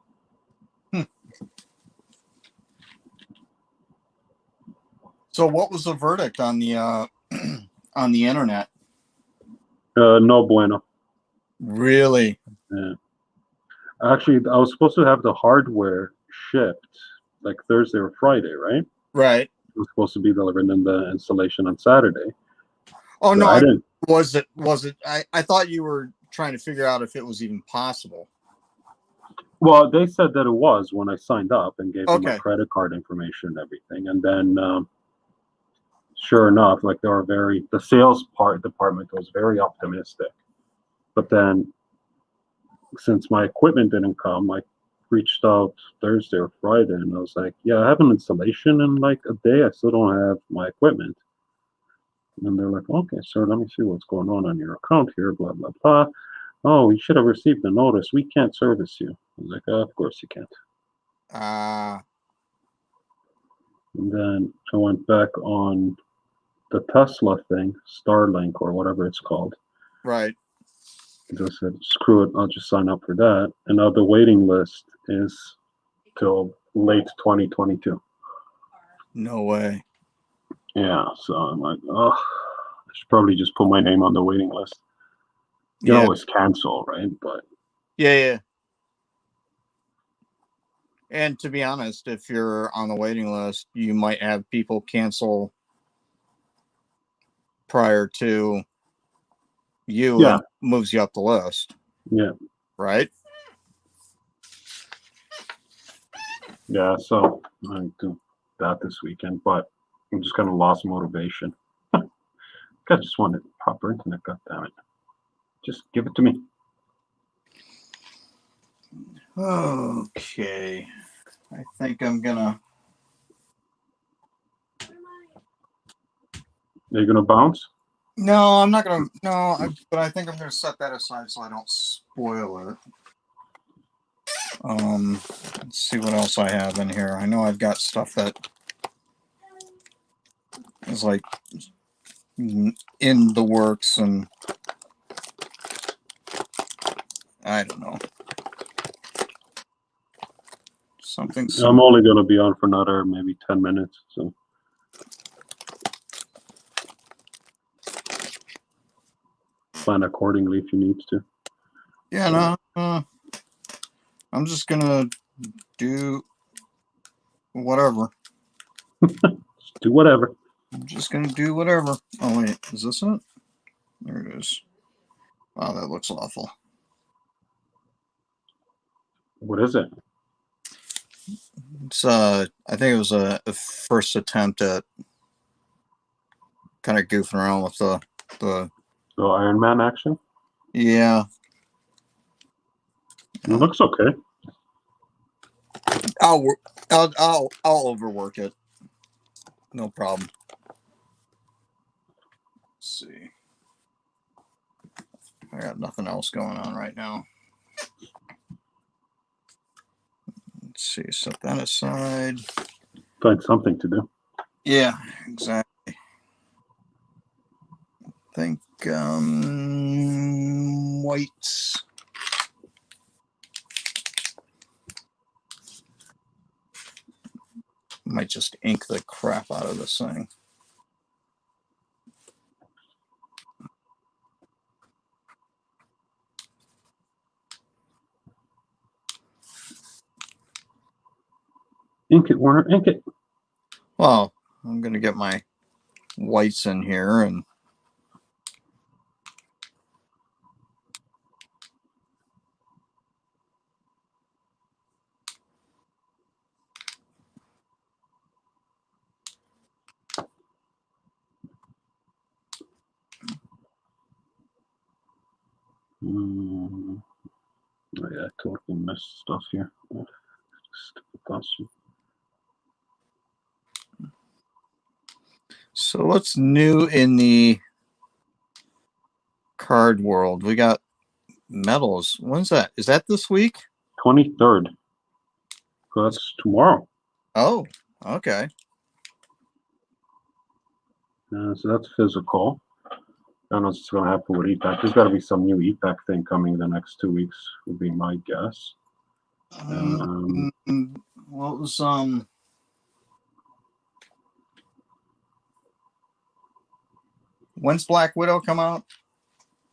So, what was the verdict on the on the internet? No bueno. Really? Yeah. Actually, I was supposed to have the hardware shipped like Thursday or Friday, right? Right. It was supposed to be delivered in the installation on Saturday. Oh, So no, I didn't. Was it? I thought you were trying to figure out if it was even possible. Well, they said that it was when I signed up and gave them my Okay. credit card information and everything. And then, sure enough, like the sales department was very optimistic. But then, since my equipment didn't come, I reached out Thursday or Friday and I was like, yeah, I have an installation in like a day. I still don't have my equipment. And they're like, okay, sir, let me see what's going on your account here, blah, blah, blah. Oh, you should have received the notice. We can't service you. I was like, of course you can't. And then I went back on the Tesla thing, Starlink or whatever it's called. Right. I just said, screw it, I'll just sign up for that. And now the waiting list is till late 2022. No way. Yeah, so I'm like, oh, I should probably just put my name on the waiting list. You can always cancel, right? But yeah. And to be honest, if you're on the waiting list, you might have people cancel prior to you and moves you up the list. Yeah. Right? Yeah, so I do that this weekend, but I'm just kind of lost motivation. I just wanted proper internet, goddammit. Just give it to me. Okay. I think I'm gonna. Are you gonna bounce? No, I'm not gonna. No, but I think I'm gonna set that aside so I don't spoil it. Let's see what else I have in here. I know I've got stuff that is like in the works, and I don't know. Something. I'm only going to be on for another maybe 10 minutes. So plan accordingly if you need to. Yeah, no. I'm just gonna do whatever. Just do whatever. I'm just gonna do whatever. Oh wait, is this it? There it is. Wow, that looks awful. What is it? It's I think it was a first attempt at kind of goofing around with the So Iron Man action? yeah. It looks okay. I'll overwork it. No problem. Let's see. I got nothing else going on right now. Let's see. Set that aside. Find something to do. Yeah, exactly. I think whites. Might just ink the crap out of this thing. Ink it, Warner, ink it. Well, I'm gonna get my whites in here and Oh yeah, I totally missed stuff here. Stupid costume. so what's new in the card world? We got medals. When's that? Is that this week? 23rd. So that's tomorrow. Oh, okay. So that's physical. I don't know what's going to happen with EPAC. There's got to be some new EPAC thing coming in the next 2 weeks, would be my guess. What was when's Black Widow come out?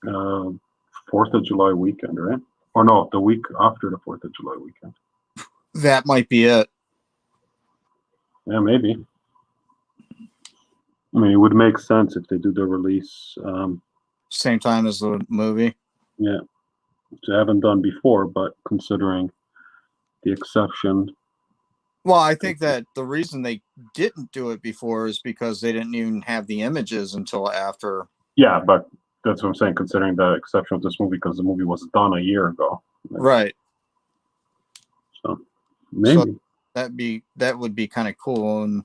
4th of July weekend, right? Or no, the week after the 4th of July weekend. That might be it. Yeah, maybe. I mean, it would make sense if they do the release. Same time as the movie. Yeah, which I haven't done before, but considering the exception. Well, I think that the reason they didn't do it before is because they didn't even have the images until after. Yeah, but that's what I'm saying, considering the exception of this movie, because the movie was done a year ago. Right. So maybe. So that would be kind of cool. And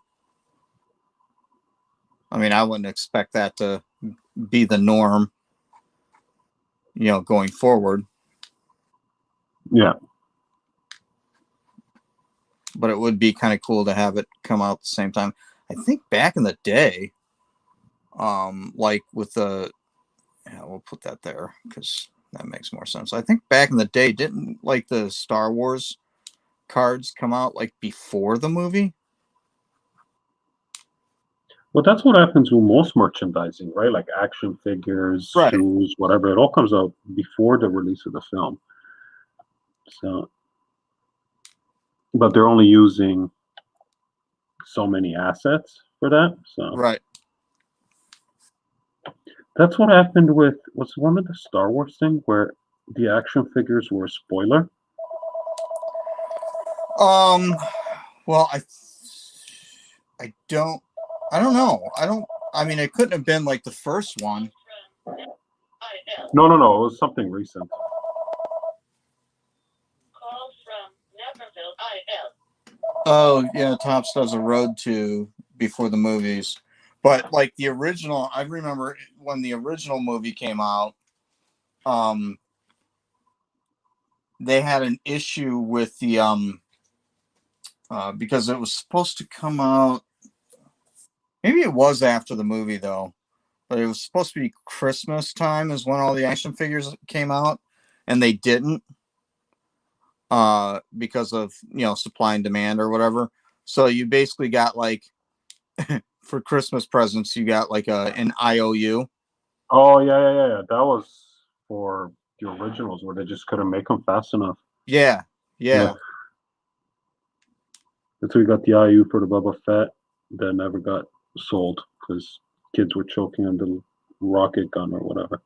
I mean, I wouldn't expect that to be the norm, going forward. Yeah. But it would be kind of cool to have it come out at the same time. I think back in the day, like with we'll put that there because that makes more sense. I think back in the day, didn't like the Star Wars cards come out like before the movie? Well, that's what happens with most merchandising, right? Like action figures, Right. shoes, whatever. It all comes out before the release of the film. So, but they're only using so many assets for that. So, Right. that's what happened with what's one of the Star Wars thing where the action figures were a spoiler. Well, I don't know. I mean, it couldn't have been like the first one. No. It was something recent. Call from Neverville, IL. Oh, yeah, Tops does a road to before the movies. But like the original, I remember when the original movie came out, they had an issue with the because it was supposed to come out. Maybe it was after the movie though, but it was supposed to be Christmas time is when all the action figures came out, and they didn't because of supply and demand or whatever. So you basically got like for Christmas presents, you got like an IOU. Oh yeah. That was for the originals where they just couldn't make them fast enough. Yeah, yeah. That's why we got the IU for the Boba Fett that never got sold because kids were choking on the rocket gun or whatever.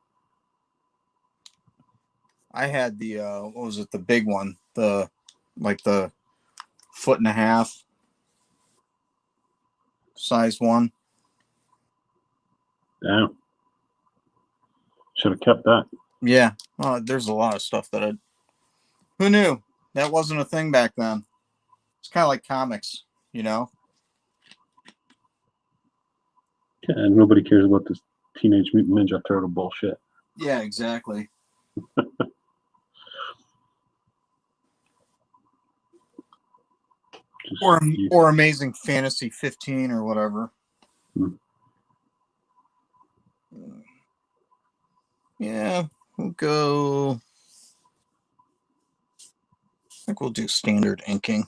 I had the what was it, the big one, the foot and a half size one. Damn. Should have kept that. Yeah. There's a lot of stuff that I. Who knew that wasn't a thing back then? It's kind of like comics, Yeah, and nobody cares about this Teenage Mutant Ninja Turtle bullshit. Yeah, exactly. Or Amazing Fantasy 15 or whatever. Hmm. Yeah, we'll go. I think we'll do standard inking.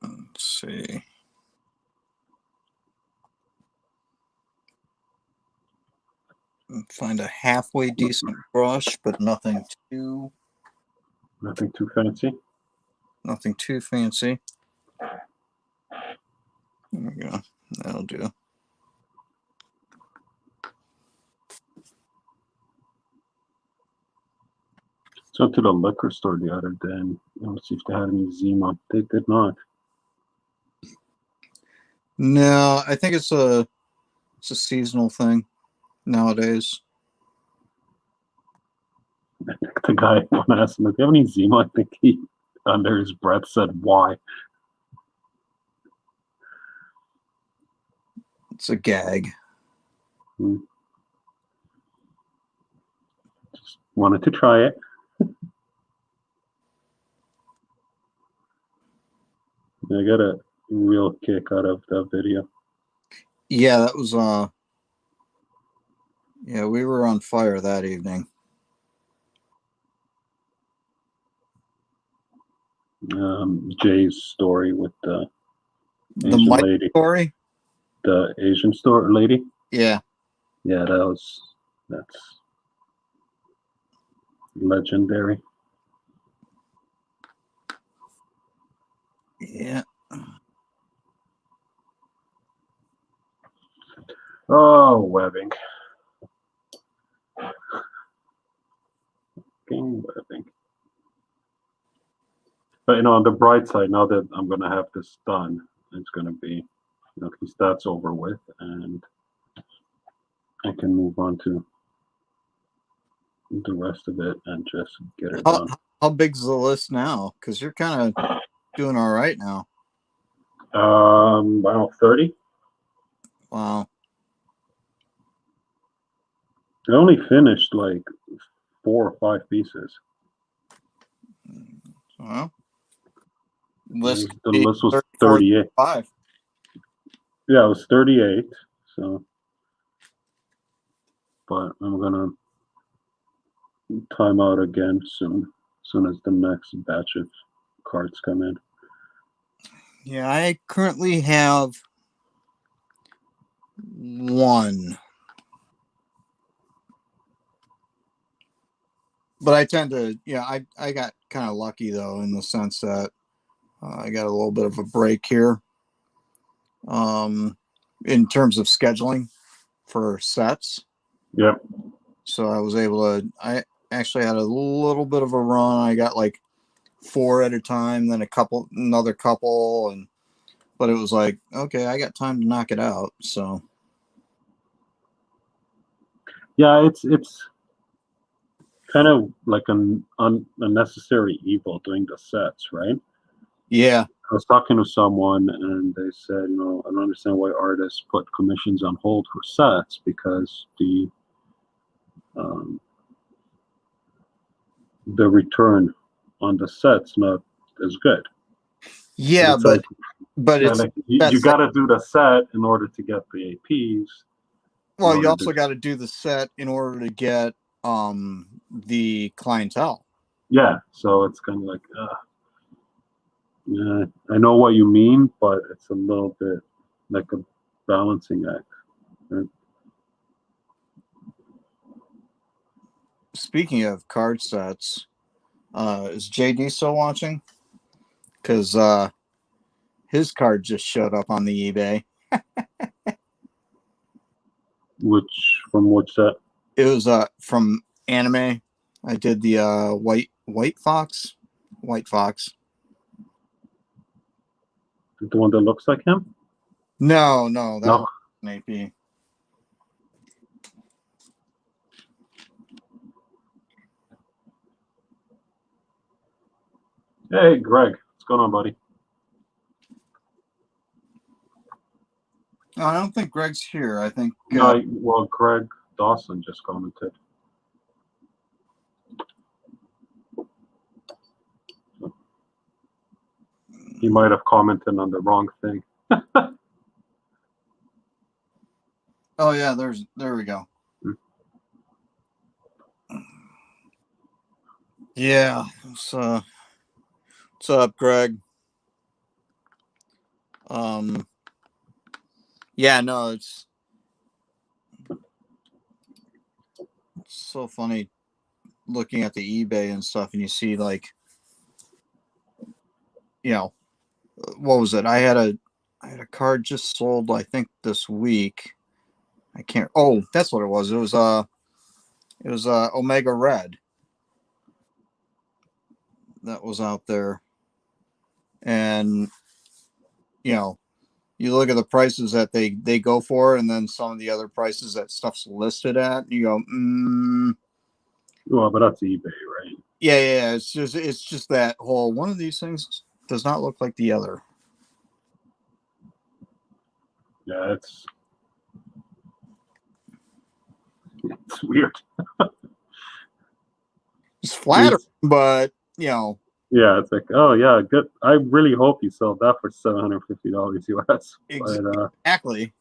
Let's see. Find a halfway decent brush, but nothing too fancy. Nothing too fancy. There we go. That'll do. So I went to the liquor store the other day and let's see if they had any Zima. They did not. No, I think it's a seasonal thing nowadays. I think the guy, when I asked him, "Do you have any Zima?" I think he, under his breath, said, "Why?" It's a gag. Just wanted to try it. I got a real kick out of that video. Yeah, that was yeah, we were on fire that evening. Jay's story with the Asian Mike lady. Story? The Asian store lady? Yeah. Yeah, that's legendary. Yeah. Oh, webbing. Webbing. But on the bright side, now that I'm gonna have this done, it's gonna be, at least that's over with, and I can move on to the rest of it and just get it done. How big's the list now? Because you're kind of doing all right now. About 30. Wow. I only finished like 4 or 5 pieces. Well, The list was 38. 5. Yeah, it was 38. So, but I'm gonna time out again soon as the next batch of cards come in. Yeah, I currently have 1. But I tend to, I got kind of lucky though, in the sense that I got a little bit of a break here in terms of scheduling for sets. Yep. So I was able to, I actually had a little bit of a run. I got like 4 at a time, then another couple, but it was like, okay, I got time to knock it out. So Yeah, it's kind of like an unnecessary evil doing the sets, right? Yeah. I was talking to someone and they said, I don't understand why artists put commissions on hold for sets because um, the return on the set's not as good. Yeah, It's like, but yeah, it's like you best got to do the set in order to get the APs. well, in you order also got to do the set in order to get the clientele. Yeah, so it's kind of like, yeah, I know what you mean, but it's a little bit like a balancing act. Right? Speaking of card sets, is JD still watching? Because his card just showed up on the eBay. From which set? It was from anime. I did the White Fox. The one that looks like him? No, that No. was an AP. Hey, Greg, what's going on, buddy? No, I don't think Greg's here. I think No, well, Greg Dawson just commented. He might have commented on the wrong thing. oh yeah, there we go. Yeah. So what's up, Greg? Yeah, no, it's so funny looking at the eBay and stuff, and you see like, what was it? I had a card just sold, I think this week. I can't. Oh, that's what it was. It was Omega Red that was out there, and you look at the prices that they go for, and then some of the other prices that stuff's listed at. And you go, Well, but that's eBay, right? yeah. It's just that whole one of these things does not look like the other. Yeah, it's weird. It's flattering, but Yeah, it's like, oh yeah, good. I really hope you sold that for $750 US. But exactly.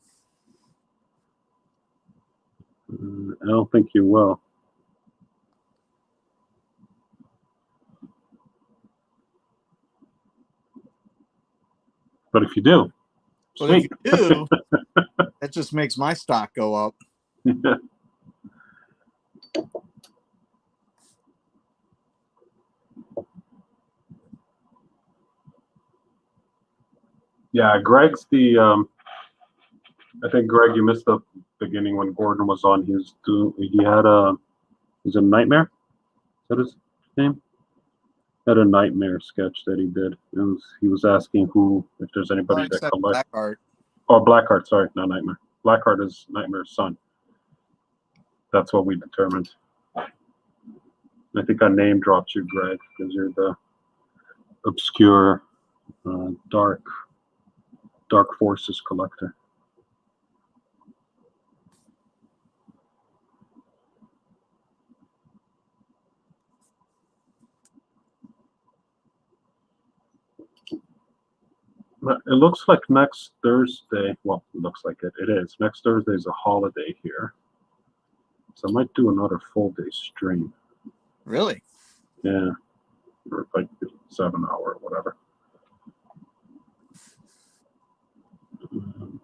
I don't think you will. But if you do, But if sweet. you do, that just makes my stock go up. Yeah, Greg's the. I think Greg, you missed the beginning when Gordon was on. He had a nightmare. Is that his name? Had a nightmare sketch that he did. He was asking if there's anybody that Except collects. Blackheart. Oh, Blackheart. Sorry, not Nightmare. Blackheart is Nightmare's son. That's what we determined. I think I name dropped you, Greg, because you're the obscure, dark forces collector. It looks like next Thursday. Well, it looks like it. It is. Next Thursday is a holiday here, so I might do another full day stream. Really? Yeah, or like 7 hour or whatever.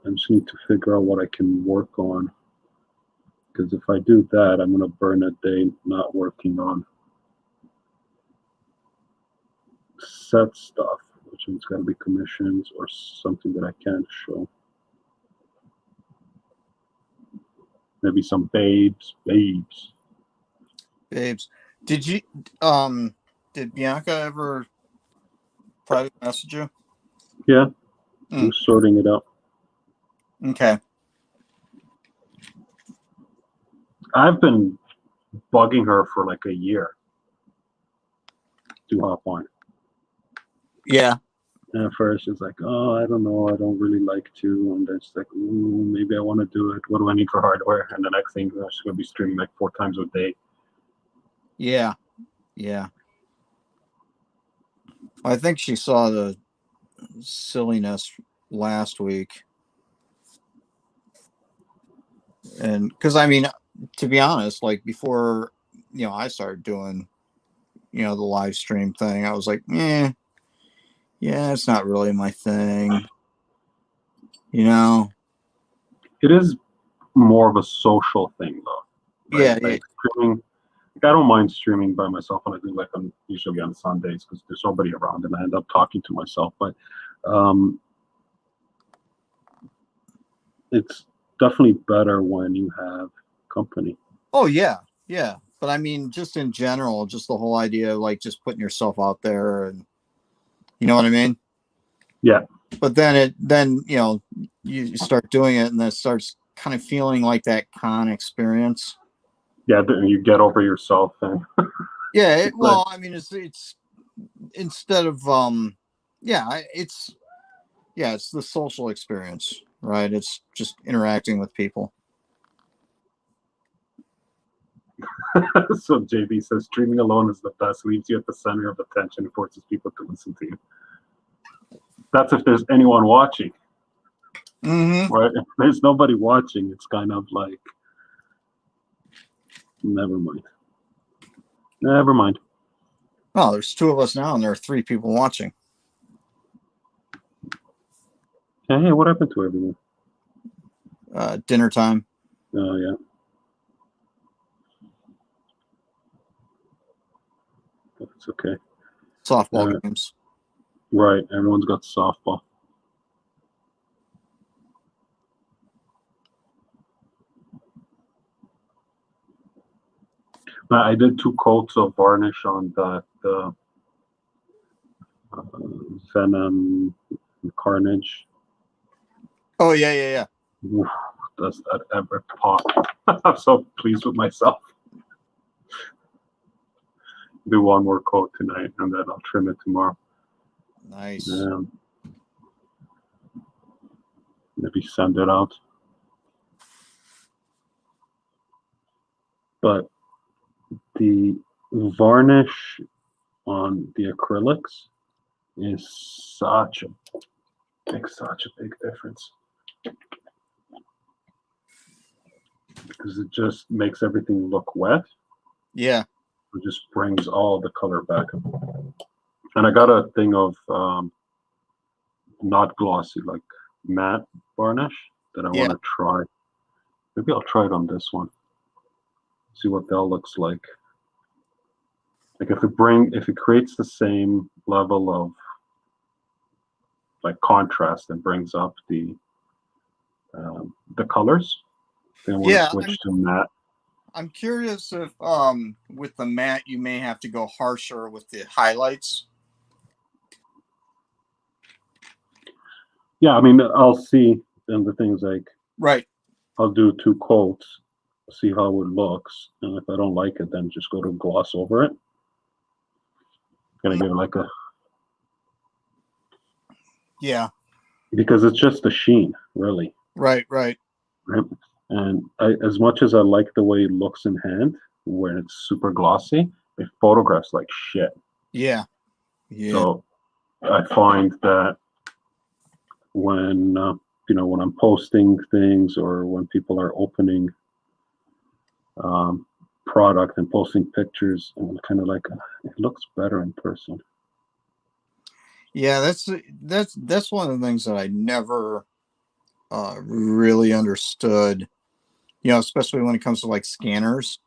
I just need to figure out what I can work on. Because if I do that, I'm going to burn a day not working on set stuff, which means it's got to be commissions or something that I can't show. Maybe some babes. Did you did Bianca ever private message you? Yeah, I'm sorting it out. Okay. I've been bugging her for like a year to hop on. Yeah. And at first, she's like, "Oh, I don't know. I don't really like to." And then she's like, "Ooh, maybe I want to do it. What do I need for hardware?" And the next thing, she's gonna be streaming like 4 times a day. Yeah. Yeah. I think she saw the silliness last week. And because I mean, to be honest, like before, I started doing, the live stream thing, I was like, yeah, it's not really my thing, you know? It is more of a social thing, though, right? Yeah, yeah, Like streaming. Like, I don't mind streaming by myself when I do like usually on Sundays because there's nobody around and I end up talking to myself. But um, it's definitely better when you have company. oh yeah, yeah. But I mean, just in general, just the whole idea of like just putting yourself out there, and you know what I mean? Yeah, But then you start doing it, and then it starts kind of feeling like that con experience. yeah. Then you get over yourself and Yeah, but well, I mean, it's instead of yeah, it's the social experience, right? It's just interacting with people. so JB says streaming alone is the best. Leaves you at the center of attention and forces people to listen to you. That's if there's anyone watching, Mm-hmm. right? If there's nobody watching, it's kind of like never mind. Never mind. Oh, there's two of us now, and there are three people watching. Hey, what happened to everyone? Dinner time. Oh yeah. It's okay. Softball games. Right. Everyone's got softball. But I did 2 coats of varnish on that Venom Carnage. Oh yeah. Oof, does that ever pop? I'm so pleased with myself. Do one more coat tonight and then I'll trim it tomorrow. Nice. Maybe send it out. But the varnish on the acrylics is such a big difference because it just makes everything look wet. Yeah. It just brings all the color back. And I got a thing of not glossy, like matte varnish that I want to try. Maybe I'll try it on this one. See what that looks like. Like if it creates the same level of like contrast and brings up the colors, then we'll switch to matte. I'm curious if with the matte you may have to go harsher with the highlights. Yeah, I mean I'll see, and the things like Right. I'll do 2 coats, see how it looks, and if I don't like it, then just go to gloss over it. Gonna give it like a because it's just a sheen, really. Right. Right. And as much as I like the way it looks in hand, when it's super glossy, it photographs like shit. Yeah. So I find that when when I'm posting things or when people are opening product and posting pictures, I'm kind of like it looks better in person. Yeah, that's one of the things that I never really understood. Especially when it comes to like scanners.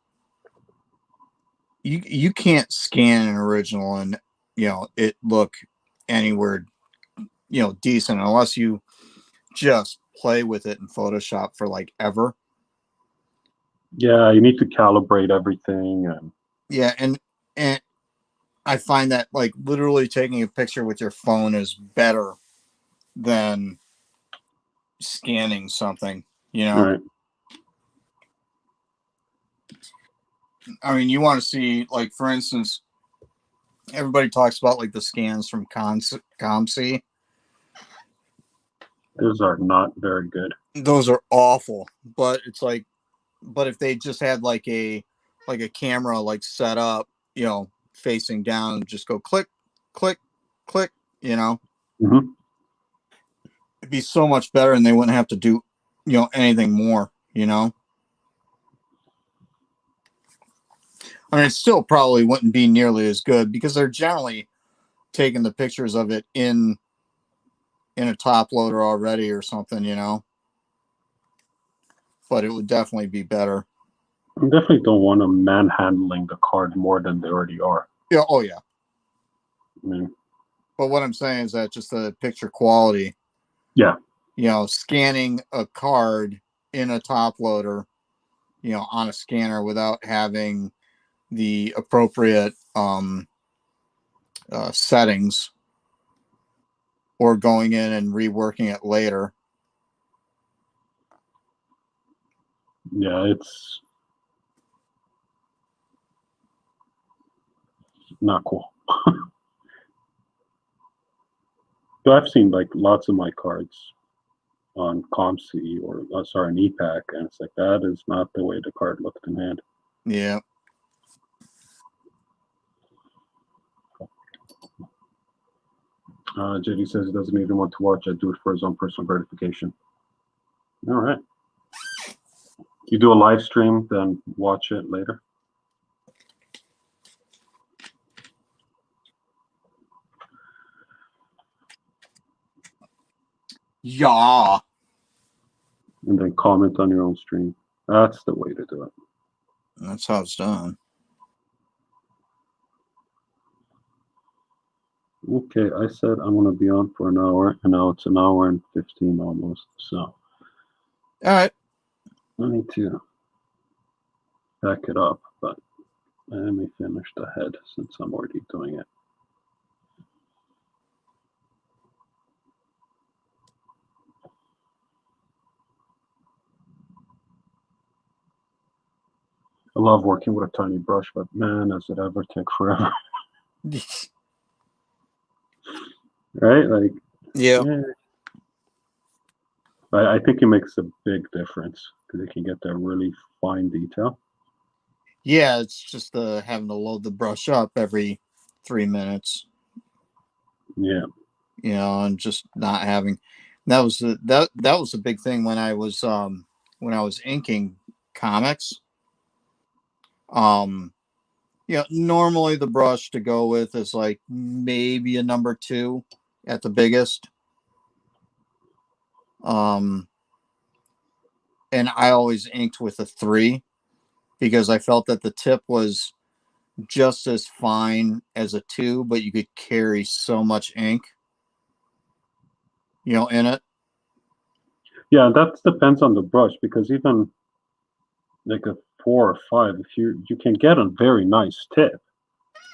You can't scan an original and it look anywhere decent unless you just play with it in Photoshop for like ever. Yeah, you need to calibrate everything and and I find that like literally taking a picture with your phone is better than scanning something, right. I mean, you want to see, for instance, everybody talks about like the scans from ComC. Those are not very good. Those are awful. But it's like, but if they just had like a camera like set up, facing down, just go click, click, click, Hmm. it'd be so much better, and they wouldn't have to do, anything more. I mean, it still probably wouldn't be nearly as good because they're generally taking the pictures of it in a top loader already or something, but it would definitely be better. I definitely don't want them manhandling the card more than they already are. Yeah. Oh yeah. I mean, But what I'm saying is that just the picture quality, yeah, scanning a card in a top loader, on a scanner without having the appropriate settings, or going in and reworking it later. yeah, it's not cool. So I've seen like lots of my cards on ComC or sorry, an EPAC, and it's like that is not the way the card looked in hand. Yeah. JD says he doesn't even want to watch. I do it for his own personal gratification. All right. You do a live stream, then watch it later. Yeah. And then comment on your own stream. That's the way to do it. That's how it's done. Okay, I said I'm going to be on for an hour, and now it's an hour and 15 almost. So All right. I need to back it up, but let me finish the head since I'm already doing it. I love working with a tiny brush, but man, does it ever take forever. Right? Like, Yeah. yeah. I think it makes a big difference because you can get that really fine detail. Yeah, it's just having to load the brush up every 3 minutes, Yeah. and just not having. That was a big thing when I was inking comics. Normally the brush to go with is like maybe a number 2 at the biggest. And I always inked with a 3 because I felt that the tip was just as fine as a 2, but you could carry so much ink, in it. Yeah, that depends on the brush because even like a 4 or 5, if you can get a very nice tip.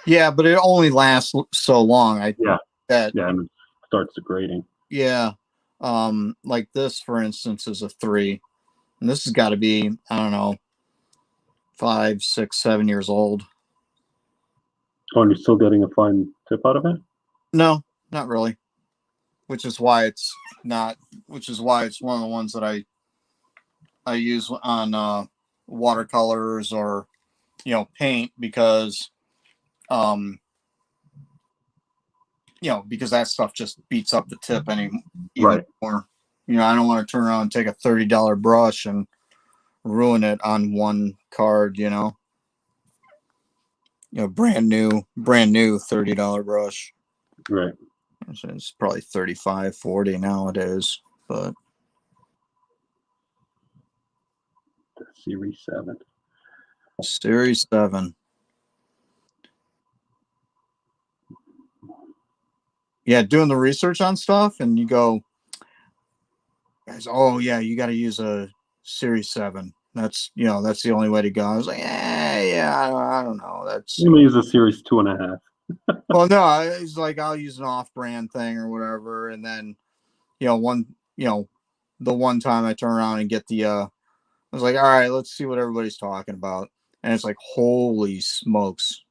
Yeah, but it only lasts so long. Yeah, and it starts degrading. Yeah. Like this, for instance, is a 3. And this has got to be, I don't know, 5, 6, 7 years old. Oh, and you're still getting a fine tip out of it? No, not really. Which is why it's one of the ones that I use on watercolors or paint, because because that stuff just beats up the tip even Right. more. I don't want to turn around and take a $30 brush and ruin it on one card, brand new $30 brush. Right. It's probably 35, 40 nowadays, but Series 7. Series 7. Yeah, doing the research on stuff, and you go, guys, oh yeah, you got to use a Series 7. That's the only way to go. I was like, I don't know. That's I'm gonna use a Series 2.5. well, no, it's like I'll use an off-brand thing or whatever, and then the one time I turn around and get I was like, all right, let's see what everybody's talking about, and it's like, holy smokes!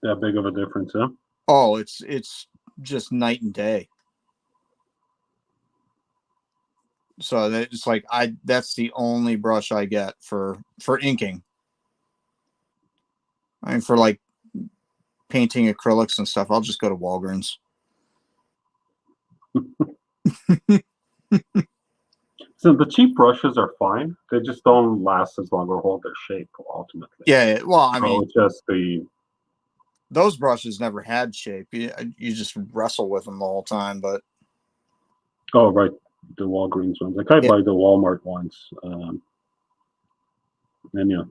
That big of a difference, huh? Oh, it's just night and day. So it's like that's the only brush I get for inking. I mean, for like painting acrylics and stuff, I'll just go to Walgreens. So the cheap brushes are fine. They just don't last as long or hold their shape ultimately. Yeah, well, I mean, it's just the those brushes never had shape. You just wrestle with them the whole time. But right, the Walgreens ones. Like I buy the Walmart ones, and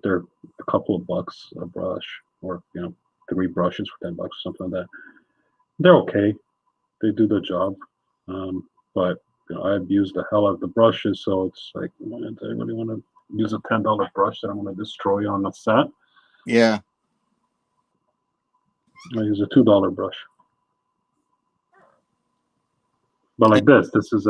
they're a couple of bucks a brush, or 3 brushes for $10 or something like that. They're okay. They do the job, but I've used the hell out of the brushes, so it's like, do I really want to use a $10 brush that I'm going to destroy on the set? yeah, I use a $2 brush. But like this was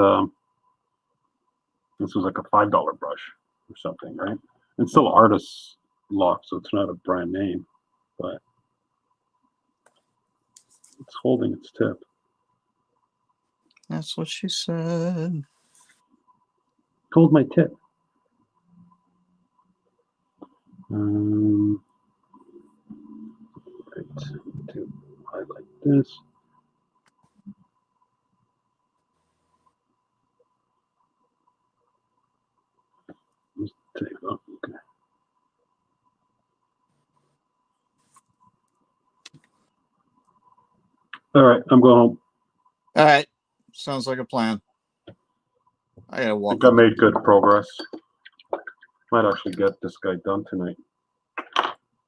like a $5 brush or something, right? It's still artist's lock, so it's not a brand name, but it's holding its tip. that's what she said. Hold my tip. Right, to highlight this. Just take off. Okay. All right, I'm going home. All right, sounds like a plan. I gotta I walk. think I made good progress. Might actually get this guy done tonight.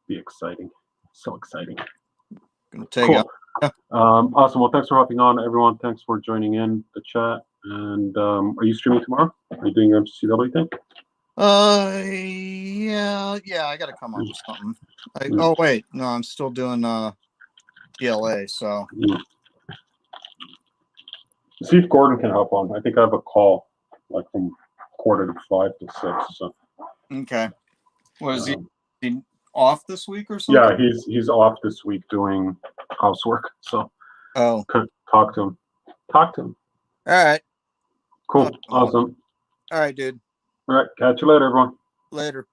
Be exciting. So exciting. Gonna take Cool. out. Awesome. Well, thanks for hopping on, everyone. Thanks for joining in the chat. And are you streaming tomorrow? Are you doing your MCCW thing? Yeah, I gotta come up with something. Oh wait, no, I'm still doing GLA. So see if Gordon can help on. I think I have a call like from 4:45 to 6. So okay, what is he off this week or something? yeah, he's off this week doing housework. So could talk to him. Talk to him. All right. Cool. Awesome. All right, dude. All right. Catch you later, everyone. Later.